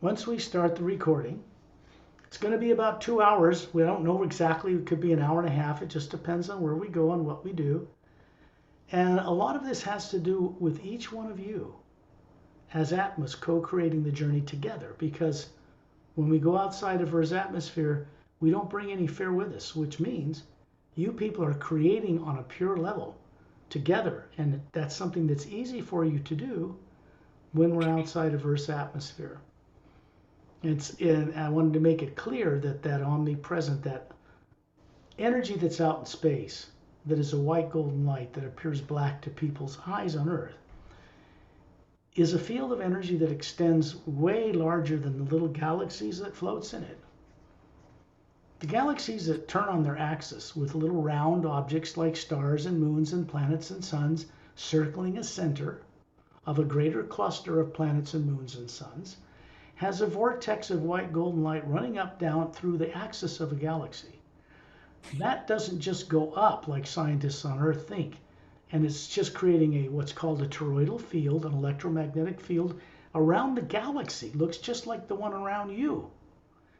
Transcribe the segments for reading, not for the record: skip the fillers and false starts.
once we start the recording, it's going to be about 2 hours. We don't know exactly. It could be an hour and a half. It just depends on where we go and what we do. And a lot of this has to do with each one of you as Atmos co-creating the journey together. Because when we go outside of Earth's atmosphere, we don't bring any fear with us, which means you people are creating on a pure level together. And that's something that's easy for you to do when we're outside of Earth's atmosphere. And I wanted to make it clear that that omnipresent, that energy that's out in space, that is a white golden light that appears black to people's eyes on Earth, is a field of energy that extends way larger than the little galaxies that floats in it. The galaxies that turn on their axis with little round objects like stars and moons and planets and suns circling a center of a greater cluster of planets and moons and suns, has a vortex of white golden light running up down through the axis of a galaxy. That doesn't just go up like scientists on Earth think, and it's just creating what's called a toroidal field, an electromagnetic field around the galaxy. It looks just like the one around you.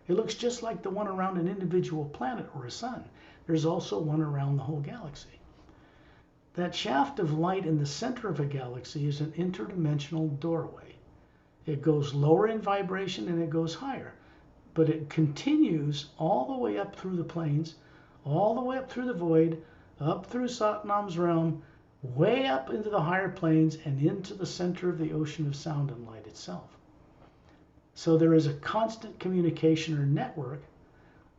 It looks just like the one around an individual planet or a sun. There's also one around the whole galaxy. That shaft of light in the center of a galaxy is an interdimensional doorway. It goes lower in vibration and it goes higher, but it continues all the way up through the planes, all the way up through the void, up through Satnam's realm, way up into the higher planes and into the center of the ocean of sound and light itself. So there is a constant communication or network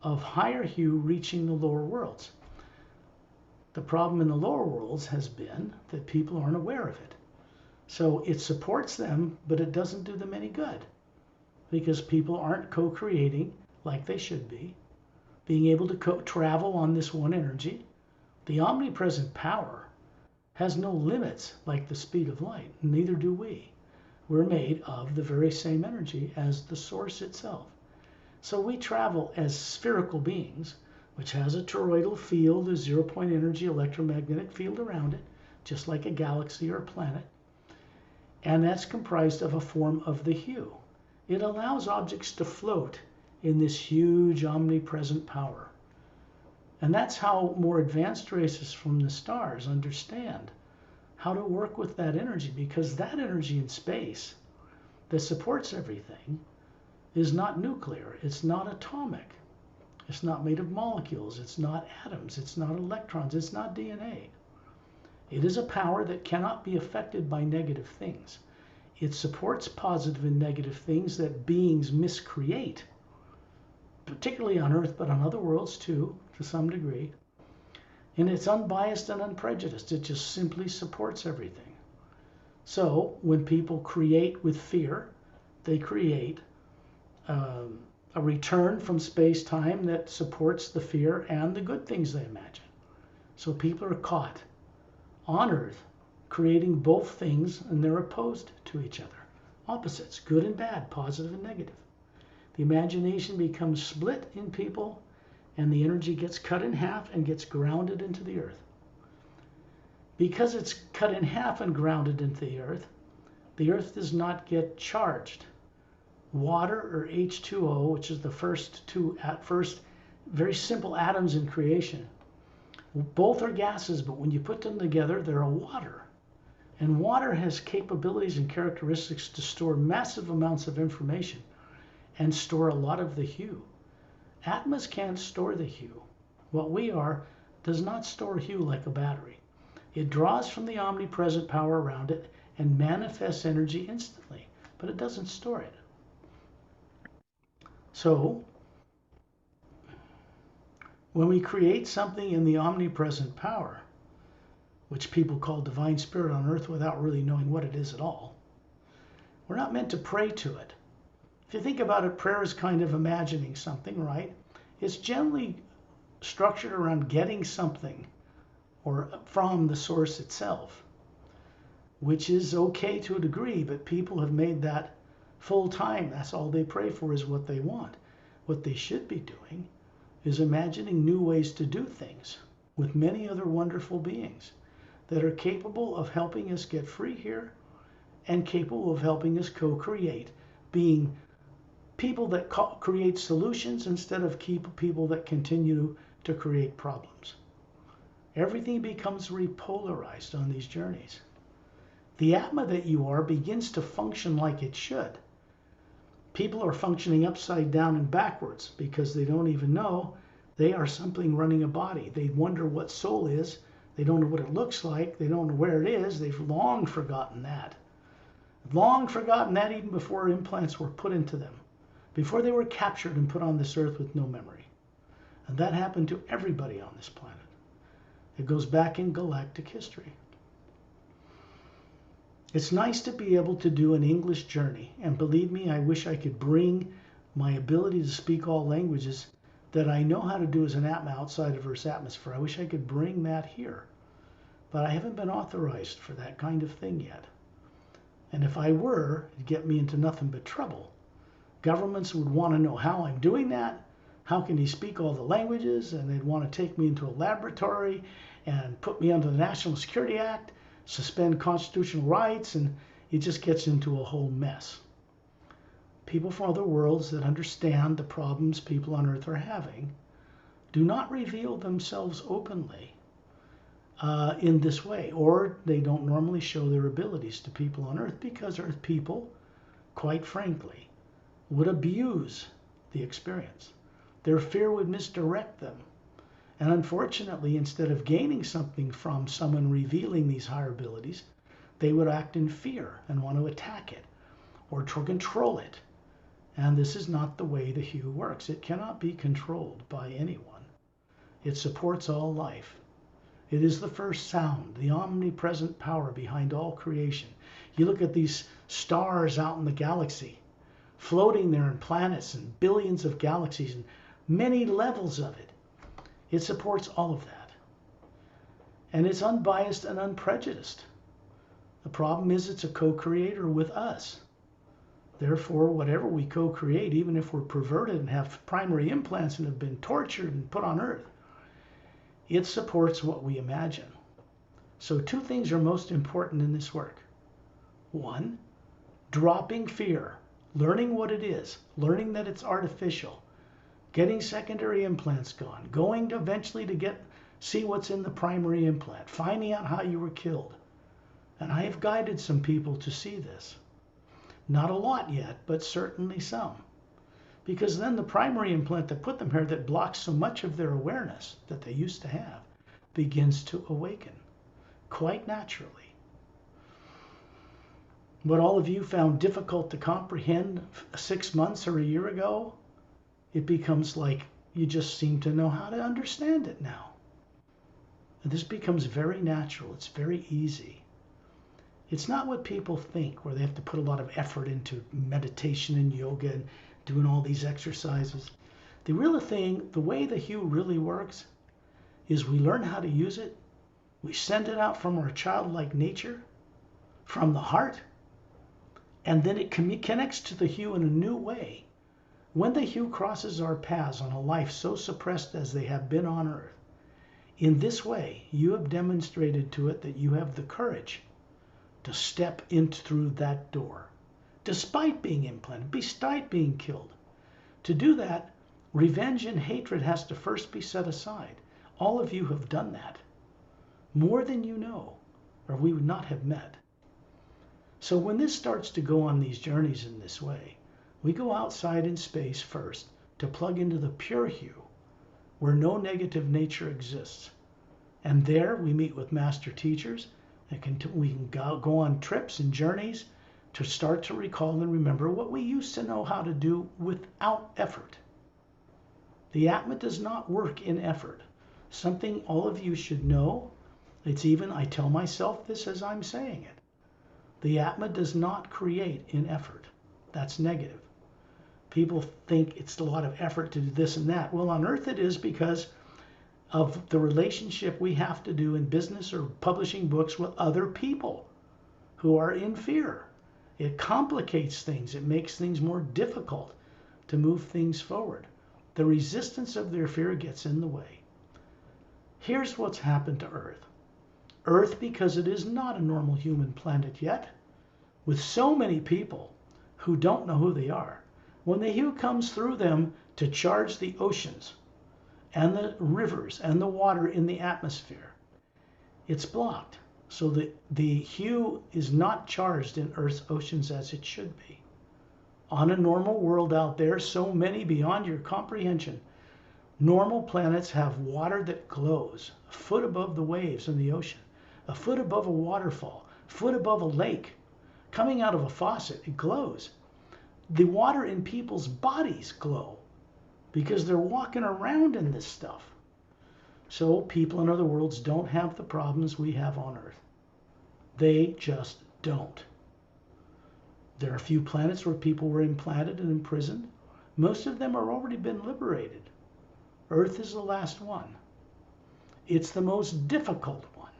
of higher hue reaching the lower worlds. The problem in the lower worlds has been that people aren't aware of it. So it supports them, but it doesn't do them any good because people aren't co-creating like they should be, being able to travel on this one energy. The omnipresent power has no limits like the speed of light, neither do we. We're made of the very same energy as the source itself. So we travel as spherical beings, which has a toroidal field, a zero-point energy electromagnetic field around it, just like a galaxy or a planet. And that's comprised of a form of the hue. It allows objects to float in this huge omnipresent power. And that's how more advanced races from the stars understand how to work with that energy, because that energy in space that supports everything is not nuclear, it's not atomic, it's not made of molecules, it's not atoms, it's not electrons, it's not DNA. It is a power that cannot be affected by negative things. It supports positive and negative things that beings miscreate, particularly on Earth, but on other worlds too, to some degree. And it's unbiased and unprejudiced. It just simply supports everything. So when people create with fear, they create a return from space-time that supports the fear and the good things they imagine. So people are caught on Earth creating both things, and they're opposed to each other. Opposites, good and bad, positive and negative. The imagination becomes split in people, and the energy gets cut in half and gets grounded into the earth. Because it's cut in half and grounded into the earth does not get charged. Water, or H2O, which is the first very simple atoms in creation, both are gases, but when you put them together, they're a water. And water has capabilities and characteristics to store massive amounts of information and store a lot of the hue. Atmos can't store the hue. What we are does not store hue like a battery. It draws from the omnipresent power around it and manifests energy instantly, but it doesn't store it. So when we create something in the omnipresent power, which people call divine spirit on Earth without really knowing what it is at all, we're not meant to pray to it. If you think about it, prayer is kind of imagining something, right? It's generally structured around getting something or from the source itself, which is okay to a degree, but people have made that full time. That's all they pray for, is what they want. What they should be doing is imagining new ways to do things with many other wonderful beings that are capable of helping us get free here and capable of helping us co-create, being people that create solutions instead of people that continue to create problems. Everything becomes repolarized on these journeys. The Atma that you are begins to function like it should. People are functioning upside down and backwards because they don't even know they are something running a body. They wonder what soul is. They don't know what it looks like. They don't know where it is. They've long forgotten that. Long forgotten that even before implants were put into them, before they were captured and put on this earth with no memory. And that happened to everybody on this planet. It goes back in galactic history. It's nice to be able to do an English journey, and believe me, I wish I could bring my ability to speak all languages that I know how to do as an Atma outside of Earth's atmosphere. I wish I could bring that here, but I haven't been authorized for that kind of thing yet. And if I were, it'd get me into nothing but trouble. Governments would want to know how I'm doing that. How can he speak all the languages? And they'd want to take me into a laboratory and put me under the National Security Act, suspend constitutional rights, and it just gets into a whole mess. People from other worlds that understand the problems people on Earth are having do not reveal themselves openly in this way, or they don't normally show their abilities to people on Earth because Earth people, quite frankly, would abuse the experience. Their fear would misdirect them. And unfortunately, instead of gaining something from someone revealing these higher abilities, they would act in fear and want to attack it or to control it. And this is not the way the hue works. It cannot be controlled by anyone. It supports all life. It is the first sound, the omnipresent power behind all creation. You look at these stars out in the galaxy, floating there in planets and billions of galaxies and many levels of it. It supports all of that. And it's unbiased and unprejudiced. The problem is it's a co-creator with us. Therefore, whatever we co-create, even if we're perverted and have primary implants and have been tortured and put on Earth, it supports what we imagine. So 2 things are most important in this work. 1, dropping fear, learning what it is, learning that it's artificial, getting secondary implants gone, going to eventually to see what's in the primary implant, finding out how you were killed. And I have guided some people to see this. Not a lot yet, but certainly some. Because then the primary implant that put them here that blocks so much of their awareness that they used to have begins to awaken quite naturally. What all of you found difficult to comprehend 6 months or a year ago, it becomes like you just seem to know how to understand it now. And this becomes very natural. It's very easy. It's not what people think, where they have to put a lot of effort into meditation and yoga and doing all these exercises. The real thing, the way the hue really works, is we learn how to use it. We send it out from our childlike nature, from the heart, and then it connects to the hue in a new way. When the hue crosses our paths on a life so suppressed as they have been on Earth, in this way, you have demonstrated to it that you have the courage to step through that door, despite being implanted, despite being killed. To do that, revenge and hatred has to first be set aside. All of you have done that, more than you know, or we would not have met. So when this starts to go on these journeys in this way, we go outside in space first to plug into the pure hue, where no negative nature exists. And there we meet with master teachers, and we can go on trips and journeys to start to recall and remember what we used to know how to do without effort. The Atma does not work in effort. Something all of you should know. It's even, I tell myself this as I'm saying it. The Atma does not create in effort. That's negative. People think it's a lot of effort to do this and that. Well, on Earth it is because of the relationship we have to do in business or publishing books with other people who are in fear. It complicates things. It makes things more difficult to move things forward. The resistance of their fear gets in the way. Here's what's happened to Earth. Earth, because it is not a normal human planet yet, with so many people who don't know who they are, When the hue comes through them to charge the oceans and the rivers and the water in the atmosphere, it's blocked. So the hue is not charged in Earth's oceans as it should be. On a normal world out there, so many beyond your comprehension, normal planets have water that glows a foot above the waves in the ocean, a foot above a waterfall, a foot above a lake. Coming out of a faucet, it glows. The water in people's bodies glow because they're walking around in this stuff. So people in other worlds don't have the problems we have on Earth. They just don't. There are a few planets where people were implanted and imprisoned. Most of them have already been liberated. Earth is the last one. It's the most difficult one.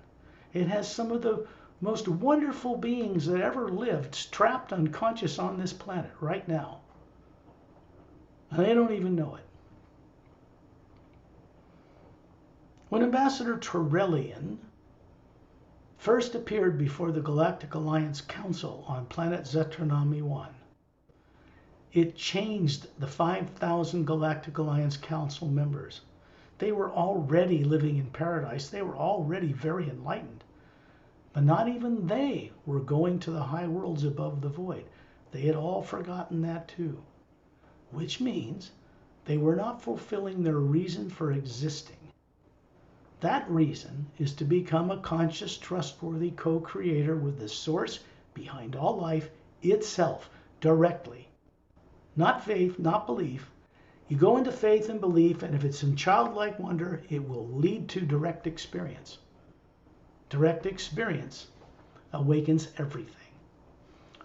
It has some of the most wonderful beings that ever lived trapped unconscious on this planet right now. And they don't even know it. When Ambassador Turellian first appeared before the Galactic Alliance Council on planet Zetronomy 1, it changed the 5,000 Galactic Alliance Council members. They were already living in paradise. They were already very enlightened. But not even they were going to the high worlds above the void. They had all forgotten that too. Which means they were not fulfilling their reason for existing. That reason is to become a conscious, trustworthy co-creator with the source behind all life itself directly. Not faith, not belief. You go into faith and belief, and if it's in childlike wonder, it will lead to direct experience. Direct experience awakens everything.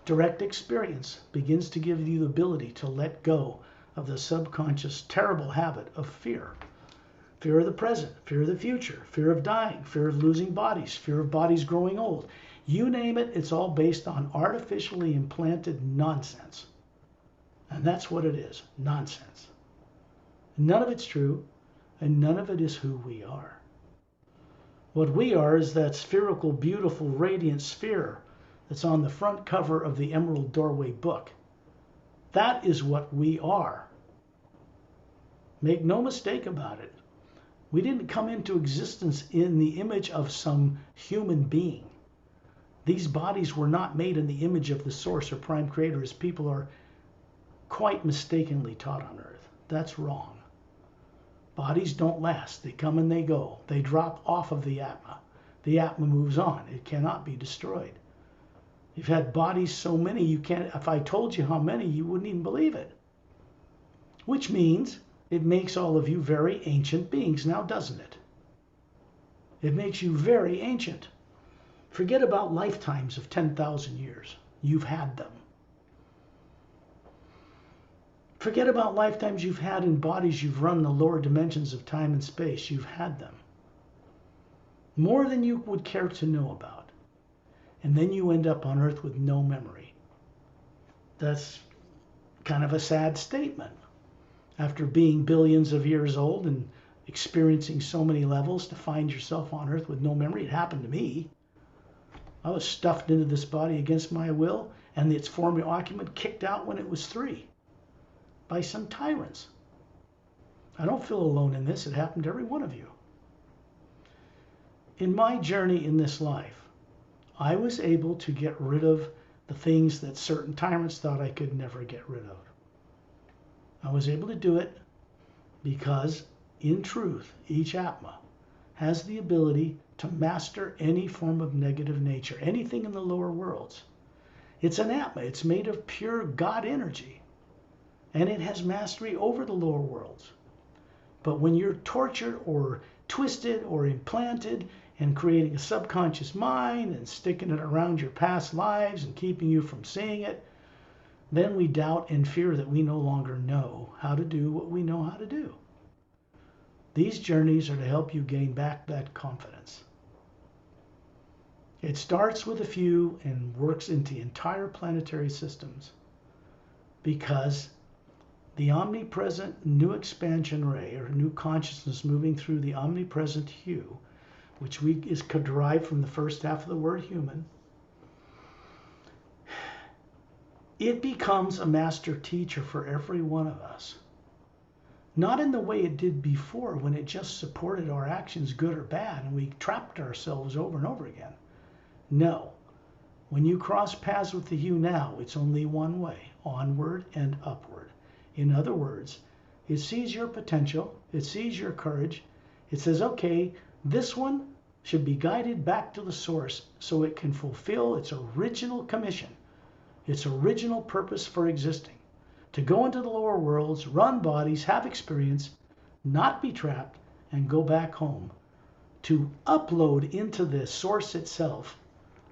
Direct experience begins to give you the ability to let go of the subconscious, terrible habit of fear. Fear of the present, fear of the future, fear of dying, fear of losing bodies, fear of bodies growing old. You name it, it's all based on artificially implanted nonsense. And that's what it is, nonsense. None of it's true, and none of it is who we are. What we are is that spherical, beautiful, radiant sphere that's on the front cover of the Emerald Doorway book. That is what we are. Make no mistake about it. We didn't come into existence in the image of some human being. These bodies were not made in the image of the source or prime creator, as people are quite mistakenly taught on Earth. That's wrong. Bodies don't last. They come and they go. They drop off of the Atma. The Atma moves on. It cannot be destroyed. You've had bodies so many, you can't, if I told you how many, you wouldn't even believe it. Which means it makes all of you very ancient beings now, doesn't it? It makes you very ancient. Forget about lifetimes of 10,000 years. You've had them. Forget about lifetimes you've had in bodies you've run the lower dimensions of time and space. You've had them. More than you would care to know about. And then you end up on Earth with no memory. That's kind of a sad statement. After being billions of years old and experiencing so many levels, to find yourself on Earth with no memory. It happened to me. I was stuffed into this body against my will, and its former occupant kicked out when it was 3 by some tyrants. I don't feel alone in this. It happened to every one of you. In my journey in this life, I was able to get rid of the things that certain tyrants thought I could never get rid of. I was able to do it because, in truth, each Atma has the ability to master any form of negative nature, anything in the lower worlds. It's an Atma. It's made of pure God energy, and it has mastery over the lower worlds. But when you're tortured or twisted or implanted and creating a subconscious mind and sticking it around your past lives and keeping you from seeing it, then we doubt and fear that we no longer know how to do what we know how to do. These journeys are to help you gain back that confidence. It starts with a few and works into entire planetary systems, because the omnipresent new expansion ray, or new consciousness moving through the omnipresent hue, which is derived from the first half of the word human, it becomes a master teacher for every one of us. Not in the way it did before when it just supported our actions, good or bad, and we trapped ourselves over and over again. No. When you cross paths with the you now, it's only one way, onward and upward. In other words, it sees your potential, it sees your courage, it says, okay, this one should be guided back to the source so it can fulfill its original commission, its original purpose for existing, to go into the lower worlds, run bodies, have experience, not be trapped, and go back home, to upload into the source itself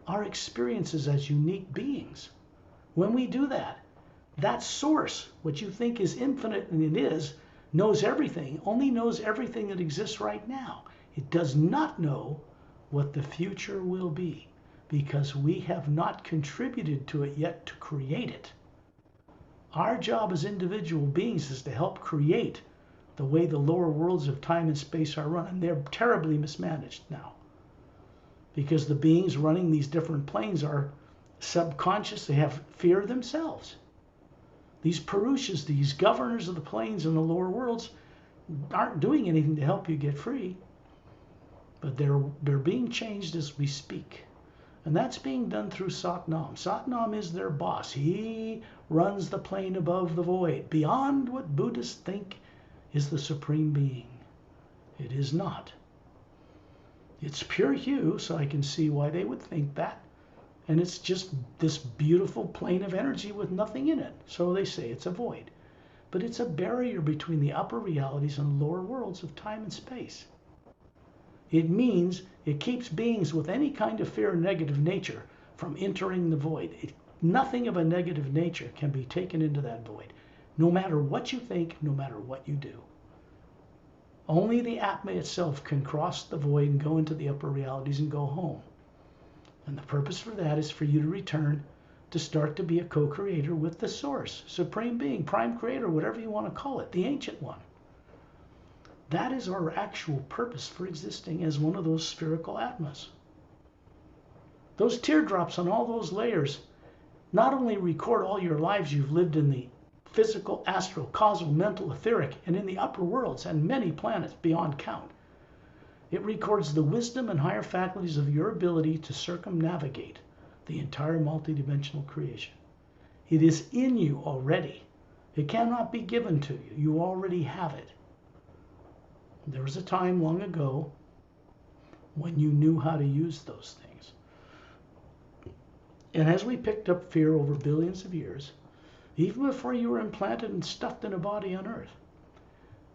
our experiences as unique beings. When we do that, that source, what you think is infinite, and it is, knows everything, only knows everything that exists right now. It does not know what the future will be because we have not contributed to it yet to create it. Our job as individual beings is to help create the way the lower worlds of time and space are run, and they're terribly mismanaged now because the beings running these different planes are subconscious. They have fear themselves. These Purushas, these governors of the planes and the lower worlds, aren't doing anything to help you get free, but they're being changed as we speak. And that's being done through Satnam. Satnam is their boss. He runs the plane above the void, beyond what Buddhists think is the supreme being. It is not. It's pure hue, so I can see why they would think that. And it's just this beautiful plane of energy with nothing in it. So they say it's a void. But it's a barrier between the upper realities and lower worlds of time and space. It means it keeps beings with any kind of fear or negative nature from entering the void. Nothing of a negative nature can be taken into that void, no matter what you think, no matter what you do. Only the Atma itself can cross the void and go into the upper realities and go home. And the purpose for that is for you to return to start to be a co-creator with the source, supreme being, prime creator, whatever you want to call it, the ancient one. That is our actual purpose for existing as one of those spherical Atmas. Those teardrops on all those layers not only record all your lives you've lived in the physical, astral, causal, mental, etheric, and in the upper worlds and many planets beyond count. It records the wisdom and higher faculties of your ability to circumnavigate the entire multidimensional creation. It is in you already. It cannot be given to you. You already have it. There was a time long ago when you knew how to use those things. And as we picked up fear over billions of years, even before you were implanted and stuffed in a body on Earth,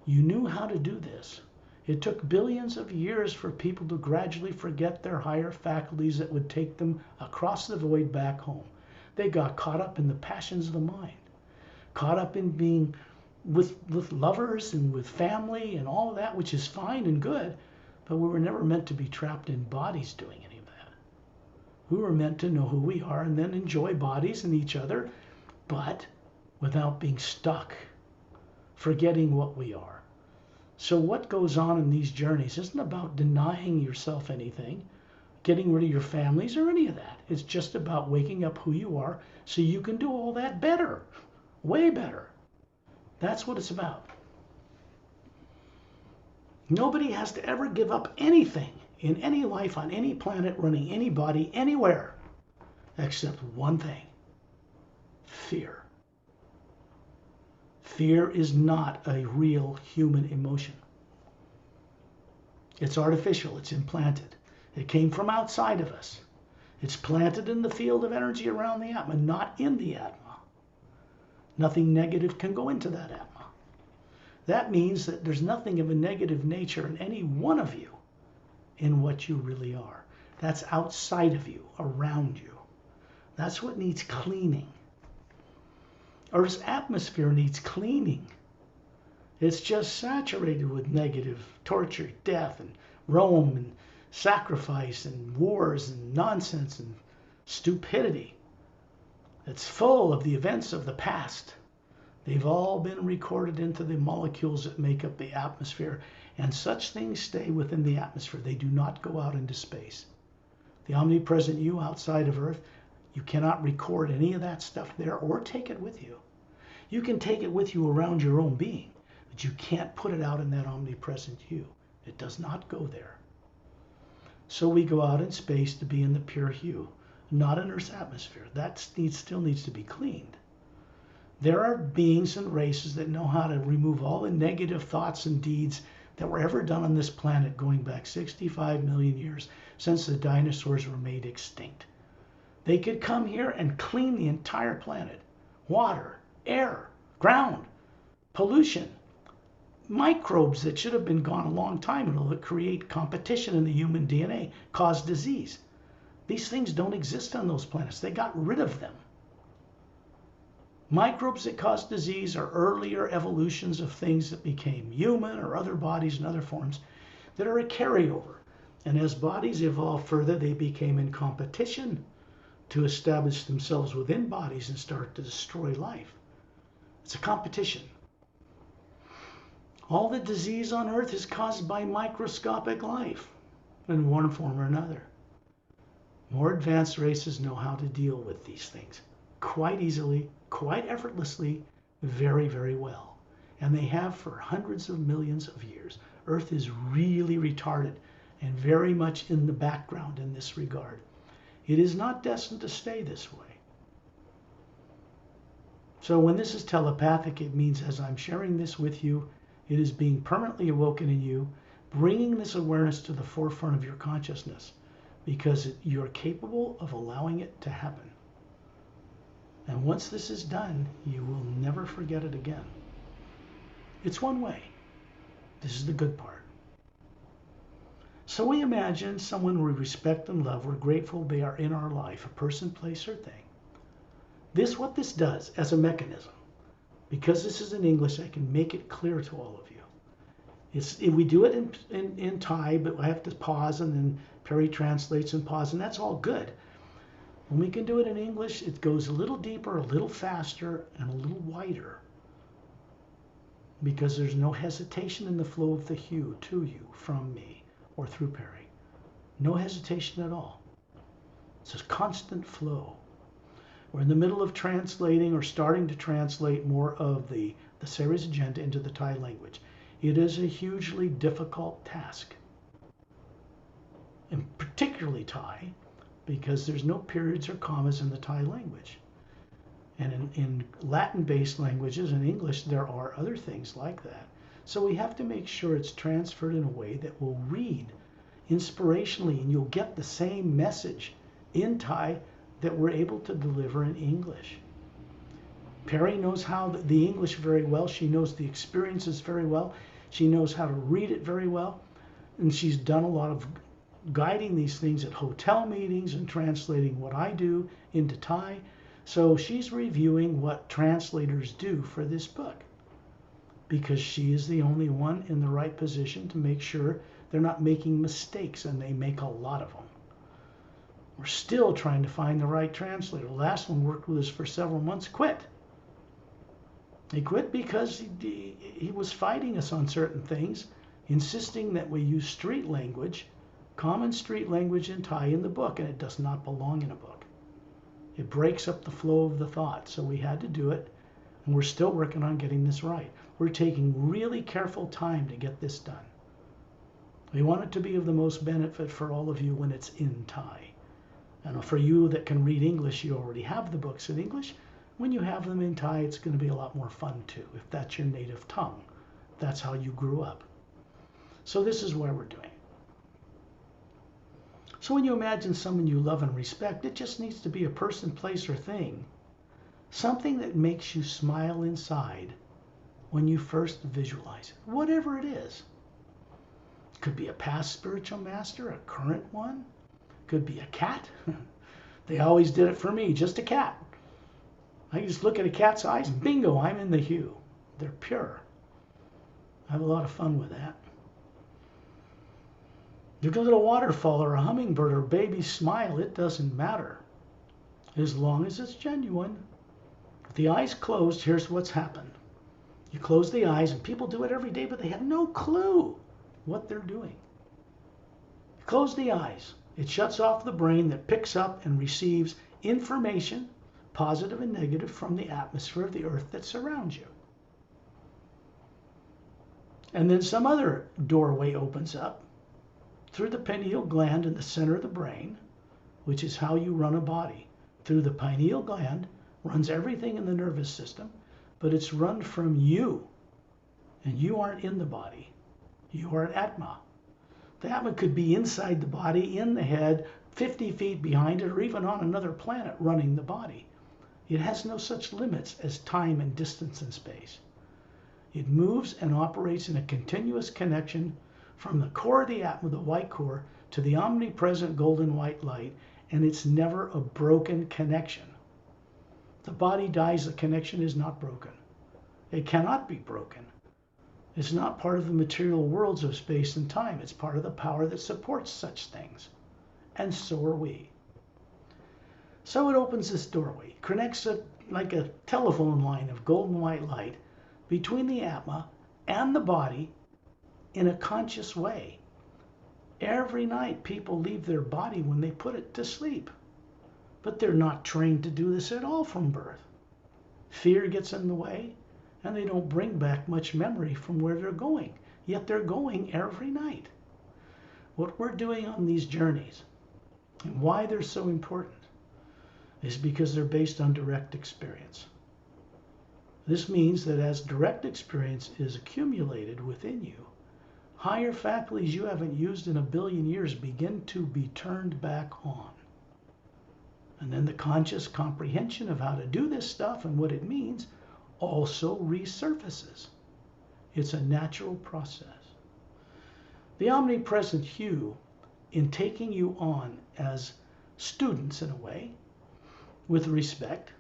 you knew how to do this. It took billions of years for people to gradually forget their higher faculties that would take them across the void back home. They got caught up in the passions of the mind, caught up in being with lovers and with family and all of that, which is fine and good, but we were never meant to be trapped in bodies doing any of that. We were meant to know who we are and then enjoy bodies and each other, but without being stuck, forgetting what we are. So what goes on in these journeys isn't about denying yourself anything, getting rid of your families or any of that. It's just about waking up who you are so you can do all that better, way better. That's what it's about. Nobody has to ever give up anything in any life on any planet running any body anywhere except one thing: fear. Fear is not a real human emotion. It's artificial. It's implanted. It came from outside of us. It's planted in the field of energy around the Atma, not in the Atma. Nothing negative can go into that Atma. That means that there's nothing of a negative nature in any one of you in what you really are. That's outside of you, around you. That's what needs cleaning. Earth's atmosphere needs cleaning. It's just saturated with negative, torture, death, and Rome, and sacrifice, and wars, and nonsense, and stupidity. It's full of the events of the past. They've all been recorded into the molecules that make up the atmosphere, and such things stay within the atmosphere. They do not go out into space. The omnipresent you outside of Earth You cannot record any of that stuff there or take it with you. You can take it with you around your own being, but you can't put it out in that omnipresent you. It does not go there. So we go out in space to be in the pure hue, not in Earth's atmosphere. That still needs to be cleaned. There are beings and races that know how to remove all the negative thoughts and deeds that were ever done on this planet going back 65 million years since the dinosaurs were made extinct. They could come here and clean the entire planet. Water, air, ground, pollution, microbes that should have been gone a long time ago that create competition in the human DNA, cause disease. These things don't exist on those planets. They got rid of them. Microbes that cause disease are earlier evolutions of things that became human or other bodies in other forms that are a carryover. And as bodies evolved further, they became in competition to establish themselves within bodies and start to destroy life. It's a competition. All the disease on Earth is caused by microscopic life in one form or another. More advanced races know how to deal with these things quite easily, quite effortlessly, very, very well. And they have for hundreds of millions of years. Earth is really retarded and very much in the background in this regard. It is not destined to stay this way. So when this is telepathic, it means as I'm sharing this with you, it is being permanently awoken in you, bringing this awareness to the forefront of your consciousness because you're capable of allowing it to happen. And once this is done, you will never forget it again. It's one way. This is the good part. So we imagine someone we respect and love, we're grateful they are in our life, a person, place, or thing. What this does as a mechanism, because this is in English, I can make it clear to all of you. We do it in Thai, but I have to pause and then Perry translates and pause, and that's all good. When we can do it in English, it goes a little deeper, a little faster, and a little wider. Because there's no hesitation in the flow of the hue to you, from me, or through Perry. No hesitation at all. It's a constant flow. We're in the middle of translating or starting to translate more of the series agenda into the Thai language. It is a hugely difficult task. And particularly Thai, because there's no periods or commas in the Thai language. And in Latin-based languages and English, there are other things like that. So we have to make sure it's transferred in a way that will read inspirationally, and you'll get the same message in Thai that we're able to deliver in English. Perry knows how the English very well. She knows the experiences very well. She knows how to read it very well. And she's done a lot of guiding these things at hotel meetings and translating what I do into Thai. So she's reviewing what translators do for this book because she is the only one in the right position to make sure they're not making mistakes, and they make a lot of them. We're still trying to find the right translator. The last one worked with us for several months, quit. He quit because he was fighting us on certain things, insisting that we use street language, common street language in Thai in the book, and it does not belong in a book. It breaks up the flow of the thought, so we had to do it, and we're still working on getting this right. We're taking really careful time to get this done. We want it to be of the most benefit for all of you when it's in Thai. And for you that can read English, you already have the books in English. When you have them in Thai, it's going to be a lot more fun too, if that's your native tongue. That's how you grew up. So this is why we're doing it. So when you imagine someone you love and respect, it just needs to be a person, place, or thing. Something that makes you smile inside when you first visualize it, whatever it is. It could be a past spiritual master, a current one. Could be a cat. They always did it for me, just a cat. I just look at a cat's eyes, bingo, I'm in the hue. They're pure. I have a lot of fun with that. Look at a waterfall or a hummingbird or a baby smile, it doesn't matter. As long as it's genuine. With the eyes closed, here's what's happened. You close the eyes, and people do it every day, but they have no clue what they're doing. You close the eyes. It shuts off the brain that picks up and receives information, positive and negative, from the atmosphere of the earth that surrounds you. And then some other doorway opens up through the pineal gland in the center of the brain, which is how you run a body. Through the pineal gland runs everything in the nervous system, but it's run from you, and you aren't in the body. You are an Atma. The Atma could be inside the body, in the head, 50 feet behind it, or even on another planet running the body. It has no such limits as time and distance and space. It moves and operates in a continuous connection from the core of the Atma, the white core, to the omnipresent golden white light, and it's never a broken connection. The body dies, the connection is not broken. It cannot be broken. It's not part of the material worlds of space and time. It's part of the power that supports such things. And so are we. So it opens this doorway, connects it like a telephone line of golden white light between the Atma and the body in a conscious way. Every night people leave their body when they put it to sleep. But they're not trained to do this at all from birth. Fear gets in the way, and they don't bring back much memory from where they're going. Yet they're going every night. What we're doing on these journeys, and why they're so important, is because they're based on direct experience. This means that as direct experience is accumulated within you, higher faculties you haven't used in 1 billion years begin to be turned back on. And then the conscious comprehension of how to do this stuff and what it means also resurfaces. It's a natural process. The omnipresent hue, in taking you on as students in a way, with respect,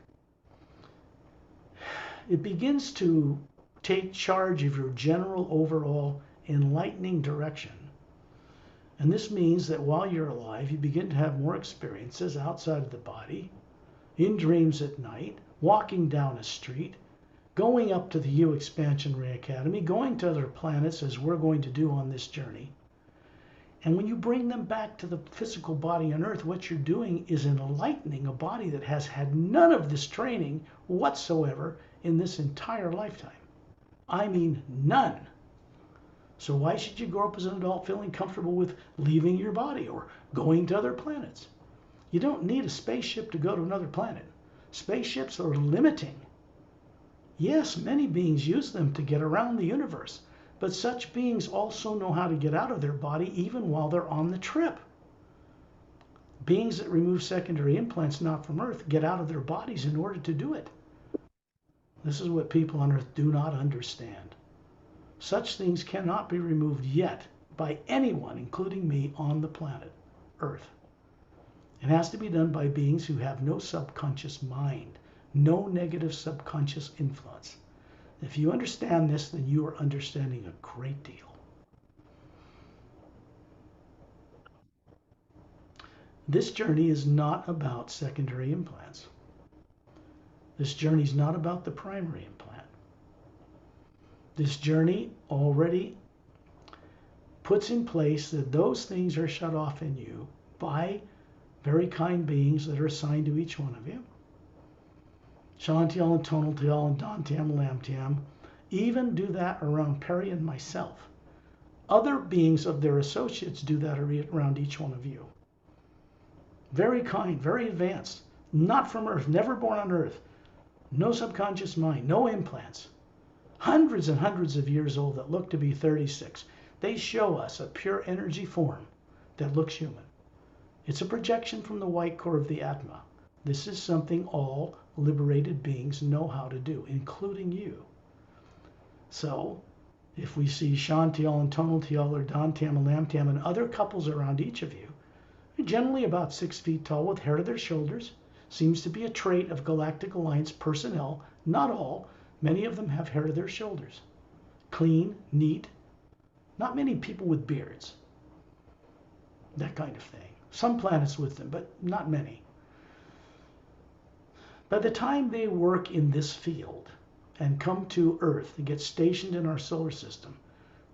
it begins to take charge of your general overall enlightening direction. And this means that while you're alive, you begin to have more experiences outside of the body, in dreams at night, walking down a street, going up to the U Expansion Ray Academy, going to other planets as we're going to do on this journey. And when you bring them back to the physical body on Earth, what you're doing is enlightening a body that has had none of this training whatsoever in this entire lifetime. I mean none. So why should you grow up as an adult feeling comfortable with leaving your body or going to other planets? You don't need a spaceship to go to another planet. Spaceships are limiting. Yes, many beings use them to get around the universe, but such beings also know how to get out of their body even while they're on the trip. Beings that remove secondary implants not from Earth get out of their bodies in order to do it. This is what people on Earth do not understand. Such things cannot be removed yet by anyone, including me, on the planet Earth. It has to be done by beings who have no subconscious mind, no negative subconscious influence. If you understand this, then you are understanding a great deal. This journey is not about secondary implants. This journey is not about the primary implant. This journey already puts in place that those things are shut off in you by very kind beings that are assigned to each one of you. Shantiel and Tonaltiel and Dantiam Lamtiam even do that around Perry and myself. Other beings of their associates do that around each one of you. Very kind, very advanced, not from Earth, never born on Earth, no subconscious mind, no implants. Hundreds and hundreds of years old that look to be 36. They show us a pure energy form that looks human. It's a projection from the white core of the Atma. This is something all liberated beings know how to do, including you. So, if we see Shantiel and Tonaltiel or Dantiam and Lamtiam and other couples around each of you, they're generally about 6 feet tall with hair to their shoulders. Seems to be a trait of Galactic Alliance personnel. Not all. Many of them have hair to their shoulders. Clean, neat. Not many people with beards. That kind of thing. Some planets with them, but not many. By the time they work in this field and come to Earth and get stationed in our solar system,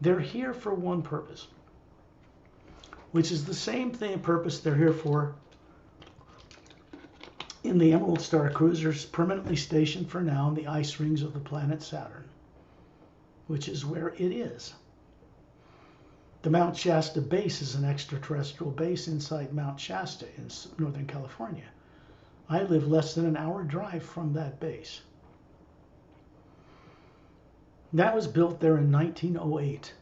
they're here for one purpose, which is the same thing purpose they're here for in the Emerald Star cruisers permanently stationed for now in the ice rings of the planet Saturn, which is where it is. The Mount Shasta base is an extraterrestrial base inside Mount Shasta in Northern California. I live less than an hour drive from that base. That was built there in 1908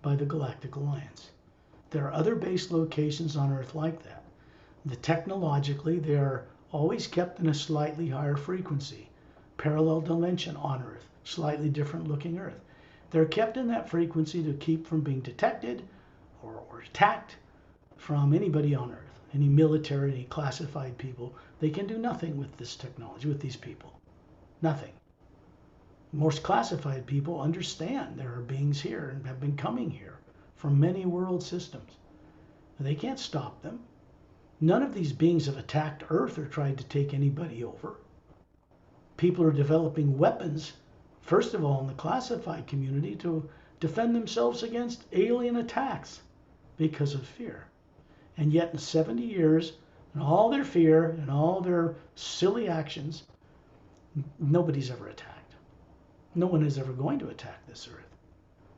by the Galactic Alliance. There are other base locations on Earth like that. Technologically, they are always kept in a slightly higher frequency, parallel dimension on Earth, slightly different looking Earth. They're kept in that frequency to keep from being detected or attacked from anybody on Earth, any military, any classified people. They can do nothing with this technology, with these people. Nothing. Most classified people understand there are beings here and have been coming here from many world systems. They can't stop them. None of these beings have attacked Earth or tried to take anybody over. People are developing weapons, first of all in the classified community, to defend themselves against alien attacks because of fear. And yet in 70 years, and all their fear and all their silly actions, nobody's ever attacked. No one is ever going to attack this Earth.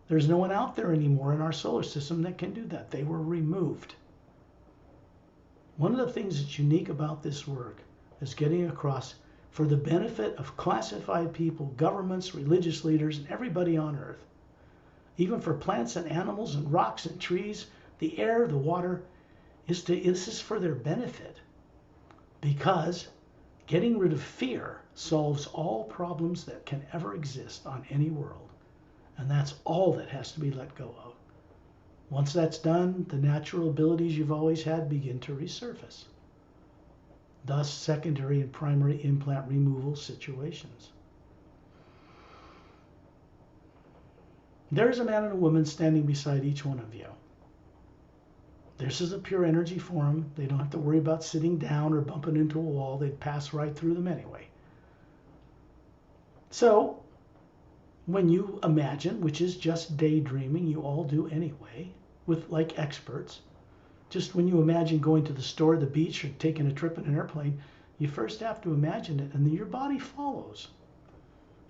There's no one out there anymore in our solar system that can do that. They were removed. One of the things that's unique about this work is getting across for the benefit of classified people, governments, religious leaders, and everybody on Earth. Even for plants and animals and rocks and trees, the air, the water, this is for their benefit. Because getting rid of fear solves all problems that can ever exist on any world. And that's all that has to be let go of. Once that's done, the natural abilities you've always had begin to resurface. Thus, secondary and primary implant removal situations. There is a man and a woman standing beside each one of you. This is a pure energy form. They don't have to worry about sitting down or bumping into a wall. They'd pass right through them anyway. So, when you imagine, which is just daydreaming, you all do anyway, with like experts, just when you imagine going to the store, the beach, or taking a trip in an airplane, you first have to imagine it, and then your body follows.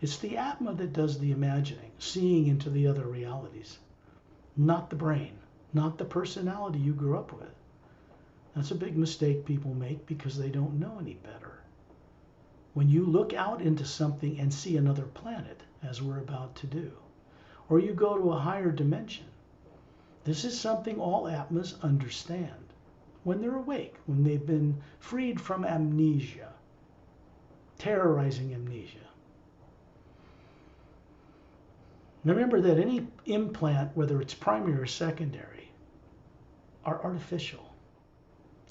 It's the Atma that does the imagining, seeing into the other realities, not the brain, not the personality you grew up with. That's a big mistake people make because they don't know any better. When you look out into something and see another planet, as we're about to do, or you go to a higher dimension, this is something all Atmas understand when they're awake, when they've been freed from amnesia, terrorizing amnesia. Remember that any implant, whether it's primary or secondary, are artificial,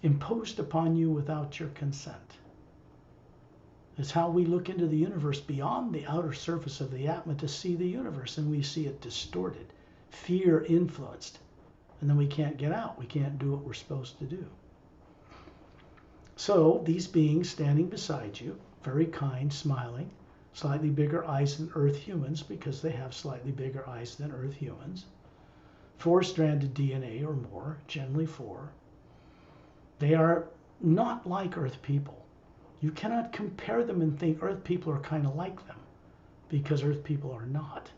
imposed upon you without your consent. It's how we look into the universe beyond the outer surface of the Atma to see the universe, and we see it distorted, fear influenced, and then we can't get out. We can't do what we're supposed to do. So these beings standing beside you, very kind, smiling, slightly bigger eyes than Earth humans because they have slightly bigger eyes than Earth humans, 4-stranded DNA or more, generally 4. They are not like Earth people. You cannot compare them and think Earth people are kind of like them, because Earth people are not.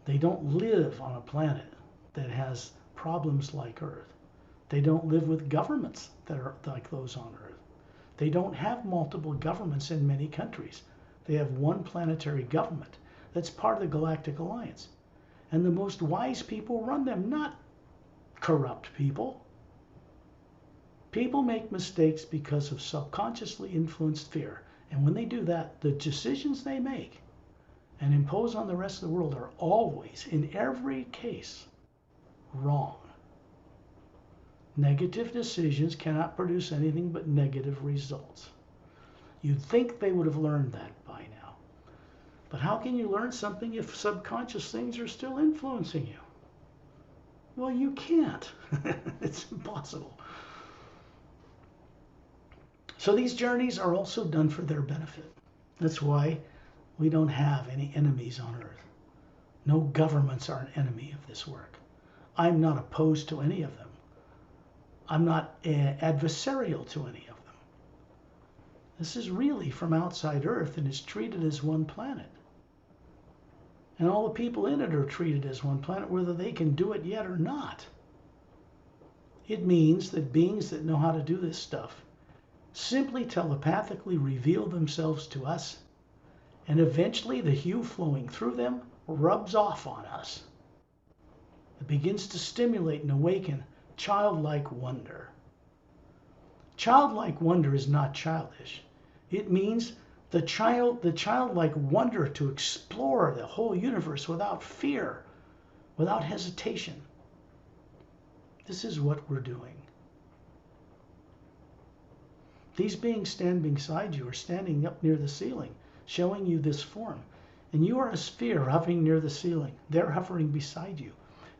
They don't live on a planet that has problems like Earth. They don't live with governments that are like those on Earth. They don't have multiple governments in many countries. They have one planetary government that's part of the Galactic Alliance. And the most wise people run them, not corrupt people. People make mistakes because of subconsciously influenced fear. And when they do that, the decisions they make and impose on the rest of the world are always, in every case, wrong. Negative decisions cannot produce anything but negative results. You'd think they would have learned that by now. But how can you learn something if subconscious things are still influencing you? Well, you can't. It's impossible. So these journeys are also done for their benefit. That's why we don't have any enemies on Earth. No governments are an enemy of this work. I'm not opposed to any of them. I'm not adversarial to any of them. This is really from outside Earth and is treated as one planet. And all the people in it are treated as one planet, whether they can do it yet or not. It means that beings that know how to do this stuff simply telepathically reveal themselves to us, and eventually the hue flowing through them rubs off on us. It begins to stimulate and awaken childlike wonder. Childlike wonder is not childish. It means the childlike wonder to explore the whole universe without fear, without hesitation. This is what we're doing. These beings standing beside you are standing up near the ceiling, showing you this form. And you are a sphere hovering near the ceiling. They're hovering beside you.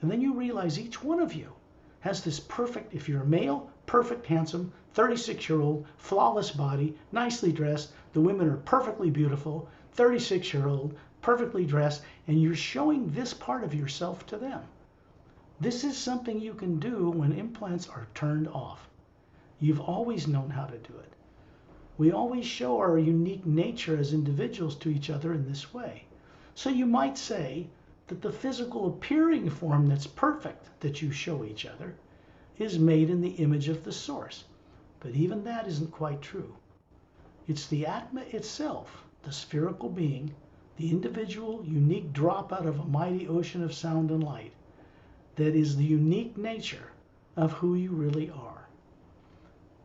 And then you realize each one of you has this perfect, if you're a male, perfect, handsome, 36-year-old, flawless body, nicely dressed. The women are perfectly beautiful, 36-year-old, perfectly dressed, and you're showing this part of yourself to them. This is something you can do when implants are turned off. You've always known how to do it. We always show our unique nature as individuals to each other in this way. So you might say that the physical appearing form that's perfect that you show each other is made in the image of the source. But even that isn't quite true. It's the Atma itself, the spherical being, the individual, unique drop out of a mighty ocean of sound and light, that is the unique nature of who you really are.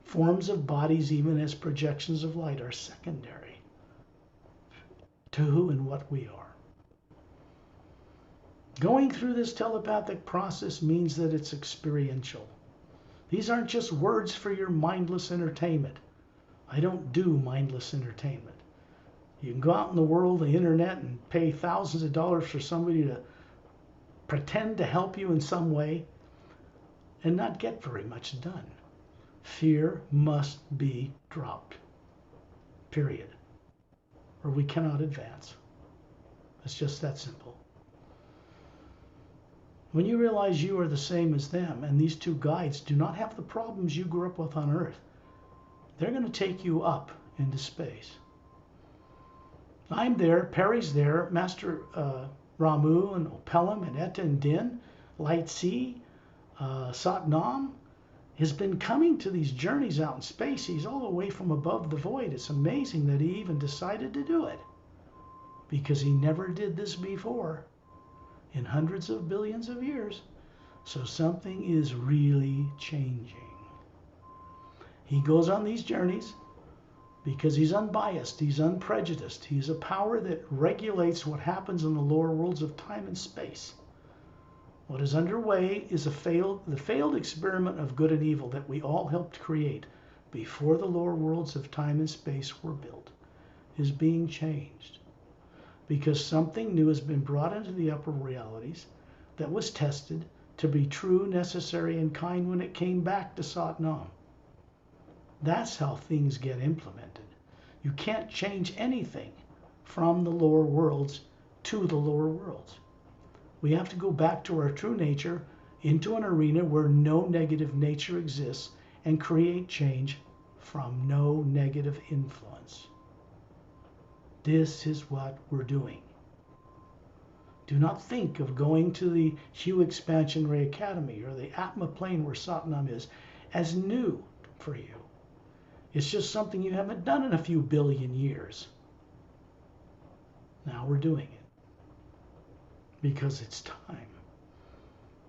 Forms of bodies, even as projections of light, are secondary to who and what we are. Going through this telepathic process means that it's experiential. These aren't just words for your mindless entertainment. I don't do mindless entertainment. You can go out in the world, the internet, and pay thousands of dollars for somebody to pretend to help you in some way and not get very much done. Fear must be dropped. Period. Or we cannot advance. It's just that simple. When you realize you are the same as them, and these two guides do not have the problems you grew up with on Earth, they're going to take you up into space. I'm there, Perry's there, Master Ramu and Opelam and Etta and Din, Light C, Satnam, has been coming to these journeys out in space. He's all the way from above the void. It's amazing that he even decided to do it, because he never did this before in hundreds of billions of years. So something is really changing. He goes on these journeys because he's unbiased, he's unprejudiced. He's a power that regulates what happens in the lower worlds of time and space. What is underway is the failed experiment of good and evil that we all helped create before the lower worlds of time and space were built, is being changed. Because something new has been brought into the upper realities that was tested to be true, necessary, and kind when it came back to Satnam. That's how things get implemented. You can't change anything from the lower worlds to the lower worlds. We have to go back to our true nature, into an arena where no negative nature exists, and create change from no negative influence. This is what we're doing. Do not think of going to the Hue Expansion Ray Academy or the Atma plane where Satnam is as new for you. It's just something you haven't done in a few billion years. Now we're doing it. Because it's time.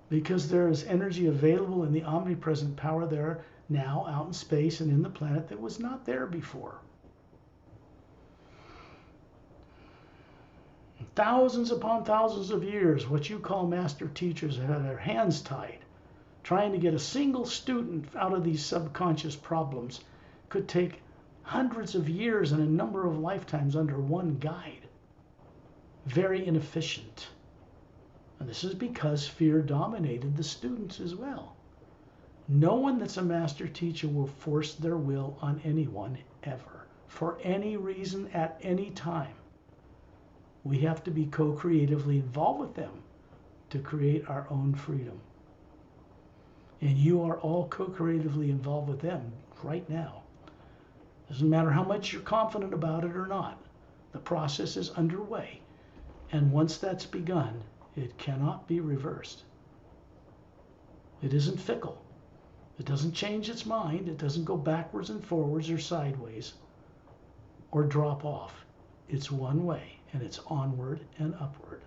Because there is energy available in the omnipresent power there now out in space and in the planet that was not there before. Thousands upon thousands of years, what you call master teachers have had their hands tied, trying to get a single student out of these subconscious problems could take hundreds of years and a number of lifetimes under one guide. Very inefficient. And this is because fear dominated the students as well. No one that's a master teacher will force their will on anyone ever, for any reason, at any time. We have to be co-creatively involved with them to create our own freedom. And you are all co-creatively involved with them right now. Doesn't matter how much you're confident about it or not. The process is underway. And once that's begun, it cannot be reversed. It isn't fickle. It doesn't change its mind. It doesn't go backwards and forwards or sideways or drop off. It's one way, and it's onward and upward.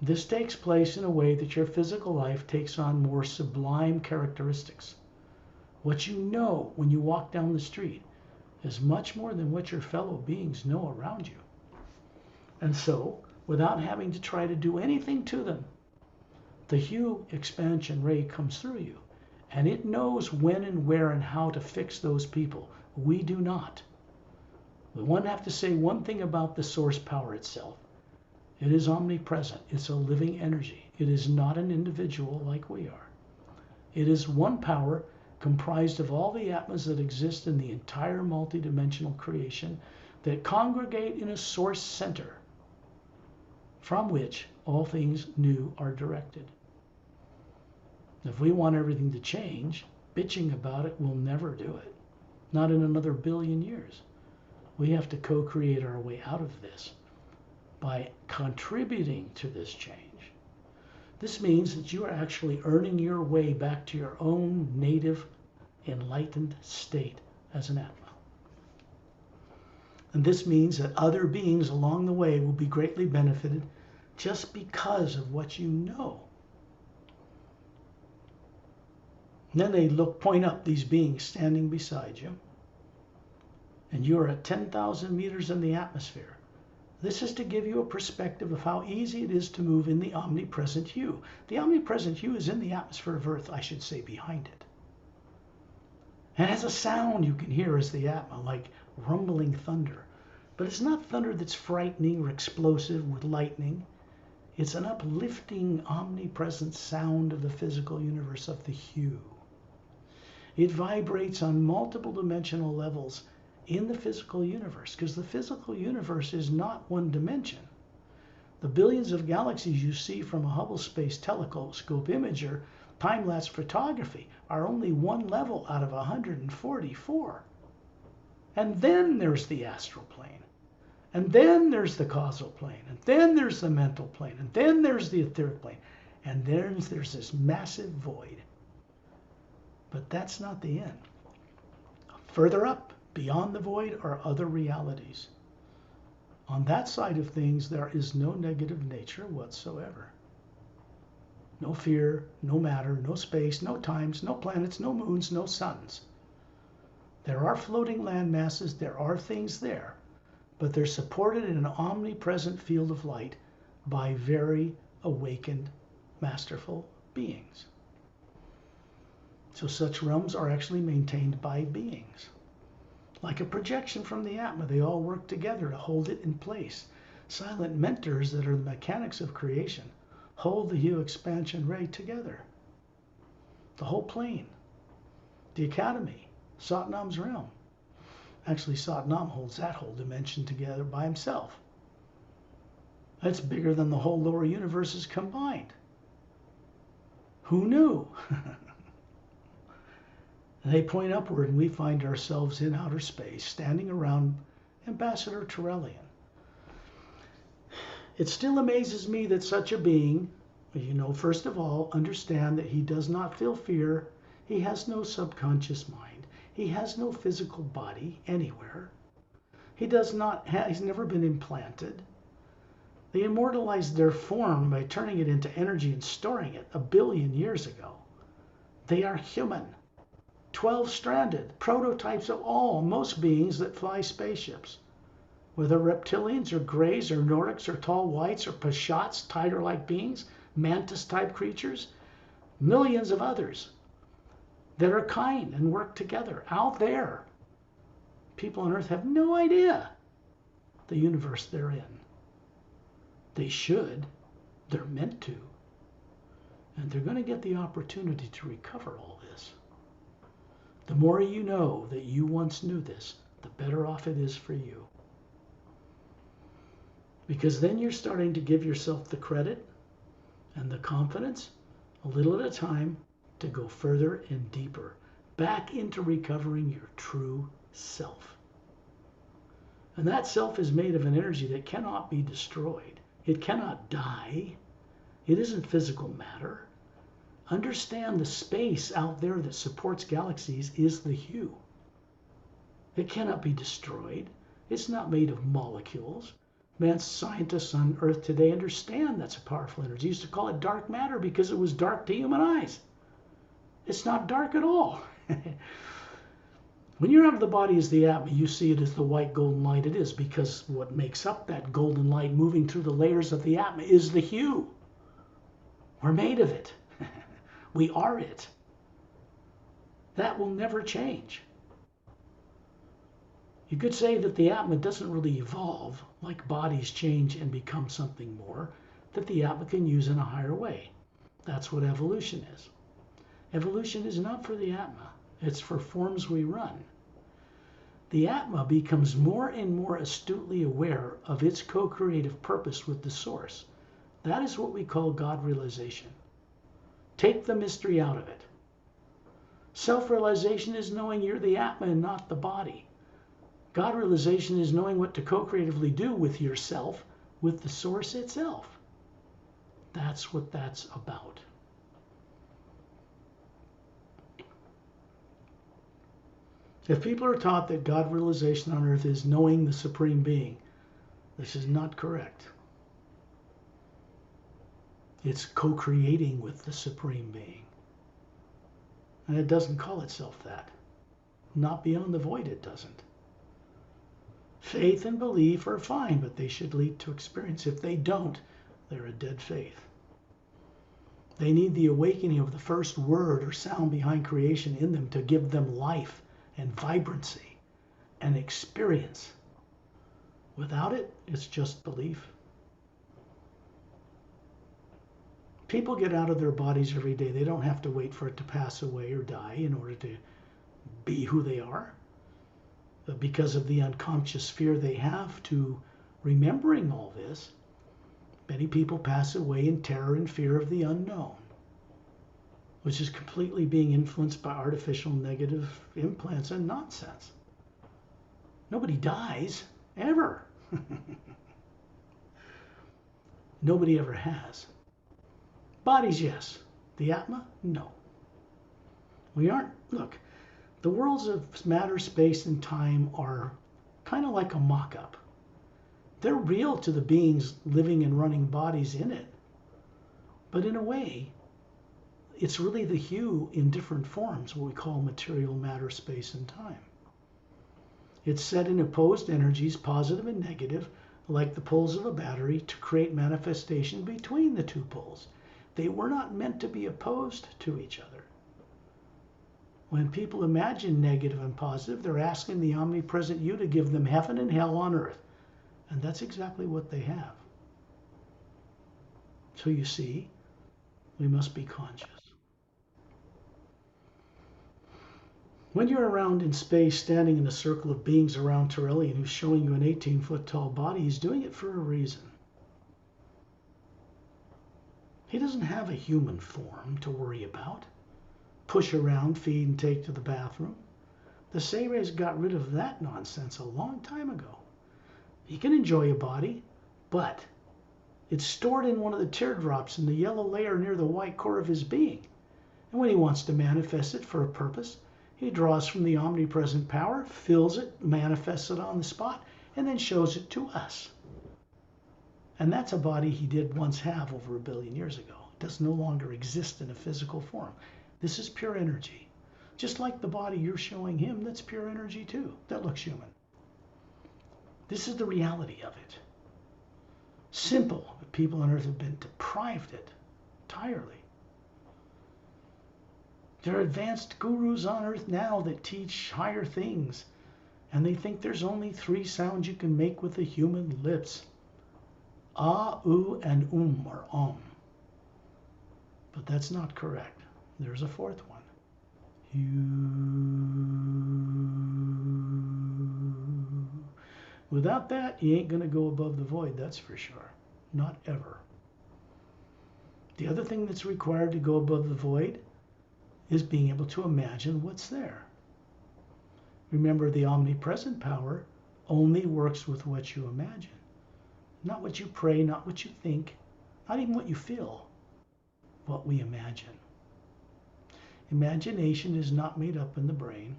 This takes place in a way that your physical life takes on more sublime characteristics. What you know when you walk down the street is much more than what your fellow beings know around you. And so, without having to try to do anything to them, the hue expansion ray comes through you, and it knows when and where and how to fix those people. We do not. We want to have to say one thing about the source power itself. It is omnipresent. It's a living energy. It is not an individual like we are. It is one power comprised of all the atmas that exist in the entire multidimensional creation that congregate in a source center from which all things new are directed. If we want everything to change, bitching about it will never do it. Not in another billion years. We have to co-create our way out of this by contributing to this change. This means that you are actually earning your way back to your own native enlightened state as an Atma. And this means that other beings along the way will be greatly benefited just because of what you know. And then they point up, these beings standing beside you, and you are at 10,000 meters in the atmosphere. This is to give you a perspective of how easy it is to move in the omnipresent hue. The omnipresent hue is in the atmosphere of Earth, I should say, behind it. And it has a sound you can hear as the Atma, like rumbling thunder. But it's not thunder that's frightening or explosive with lightning. It's an uplifting, omnipresent sound of the physical universe, of the hue. It vibrates on multiple dimensional levels in the physical universe, because the physical universe is not one dimension. The billions of galaxies you see from a Hubble Space Telescope image or time-lapse photography are only one level out of 144. And then there's the astral plane. And then there's the causal plane. And then there's the mental plane. And then there's the etheric plane. And then there's this massive void. But that's not the end. Further up, beyond the void, are other realities. On that side of things, there is no negative nature whatsoever. No fear, no matter, no space, no times, no planets, no moons, no suns. There are floating land masses, there are things there, but they're supported in an omnipresent field of light by very awakened, masterful beings. So such realms are actually maintained by beings. Like a projection from the Atma, they all work together to hold it in place. Silent mentors that are the mechanics of creation hold the hue expansion ray together. The whole plane, the academy, Satnam's realm. Actually, Satnam holds that whole dimension together by himself. That's bigger than the whole lower universes combined. Who knew? They point upward, and we find ourselves in outer space, standing around Ambassador Turelian. It still amazes me that such a being, first of all, understand that he does not feel fear. He has no subconscious mind. He has no physical body anywhere. He's never been implanted. They immortalized their form by turning it into energy and storing it 1 billion years ago. They are human. 12-stranded, prototypes of most beings that fly spaceships. Whether reptilians or greys or Nordics or tall whites or Pashats, tiger-like beings, mantis-type creatures, millions of others that are kind and work together out there. People on Earth have no idea the universe they're in. They should. They're meant to. And they're going to get the opportunity to recover all this. The more you know that you once knew this, the better off it is for you. Because then you're starting to give yourself the credit and the confidence, a little at a time, to go further and deeper, back into recovering your true self. And that self is made of an energy that cannot be destroyed. It cannot die. It isn't physical matter. Understand the space out there that supports galaxies is the hue. It cannot be destroyed. It's not made of molecules. Man, scientists on Earth today understand that's a powerful energy. They used to call it dark matter because it was dark to human eyes. It's not dark at all. When you're out of the body as the atma, you see it as the white golden light it is, because what makes up that golden light moving through the layers of the atma is the hue. We're made of it. We are it. That will never change. You could say that the atma doesn't really evolve like bodies change and become something more, that the atma can use in a higher way. That's what evolution is. Evolution is not for the atma. It's for forms we run. The atma becomes more and more astutely aware of its co-creative purpose with the source. That is what we call God realization. Take the mystery out of it. Self-realization is knowing you're the atma and not the body. God realization is knowing what to co-creatively do with yourself, with the source itself. That's what that's about. If people are taught that God realization on earth is knowing the Supreme Being, this is not correct. It's co-creating with the Supreme Being. And it doesn't call itself that. Not beyond the void, it doesn't. Faith and belief are fine, but they should lead to experience. If they don't, they're a dead faith. They need the awakening of the first word or sound behind creation in them to give them life and vibrancy and experience. Without it, it's just belief. People get out of their bodies every day. They don't have to wait for it to pass away or die in order to be who they are. But because of the unconscious fear they have to remembering all this, many people pass away in terror and fear of the unknown, which is completely being influenced by artificial negative implants and nonsense. Nobody dies, ever. Nobody ever has. Bodies, yes. The Atma, no. We aren't, look, the worlds of matter, space, and time are kind of like a mock-up. They're real to the beings living and running bodies in it. But in a way, it's really the hue in different forms, what we call material, matter, space, and time. It's set in opposed energies, positive and negative, like the poles of a battery, to create manifestation between the two poles. They were not meant to be opposed to each other. When people imagine negative and positive, they're asking the omnipresent you to give them heaven and hell on earth. And that's exactly what they have. So you see, we must be conscious. When you're around in space, standing in a circle of beings around Turellian who's showing you an 18-foot tall body, he's doing it for a reason. He doesn't have a human form to worry about. Push around, feed, and take to the bathroom. The Sayres got rid of that nonsense a long time ago. He can enjoy a body, but it's stored in one of the teardrops in the yellow layer near the white core of his being. And when he wants to manifest it for a purpose, he draws from the omnipresent power, fills it, manifests it on the spot, and then shows it to us. And that's a body he did once have over 1 billion years ago. It does no longer exist in a physical form. This is pure energy. Just like the body you're showing him, that's pure energy too. That looks human. This is the reality of it. Simple, but people on earth have been deprived it entirely. There are advanced gurus on earth now that teach higher things, and they think there's only 3 sounds you can make with the human lips. Ah, oo, and or But that's not correct. There's a 4th one. Without that, you ain't going to go above the void, that's for sure. Not ever. The other thing that's required to go above the void is being able to imagine what's there. Remember, the omnipresent power only works with what you imagine. Not what you pray, not what you think, not even what you feel, what we imagine. Imagination is not made up in the brain.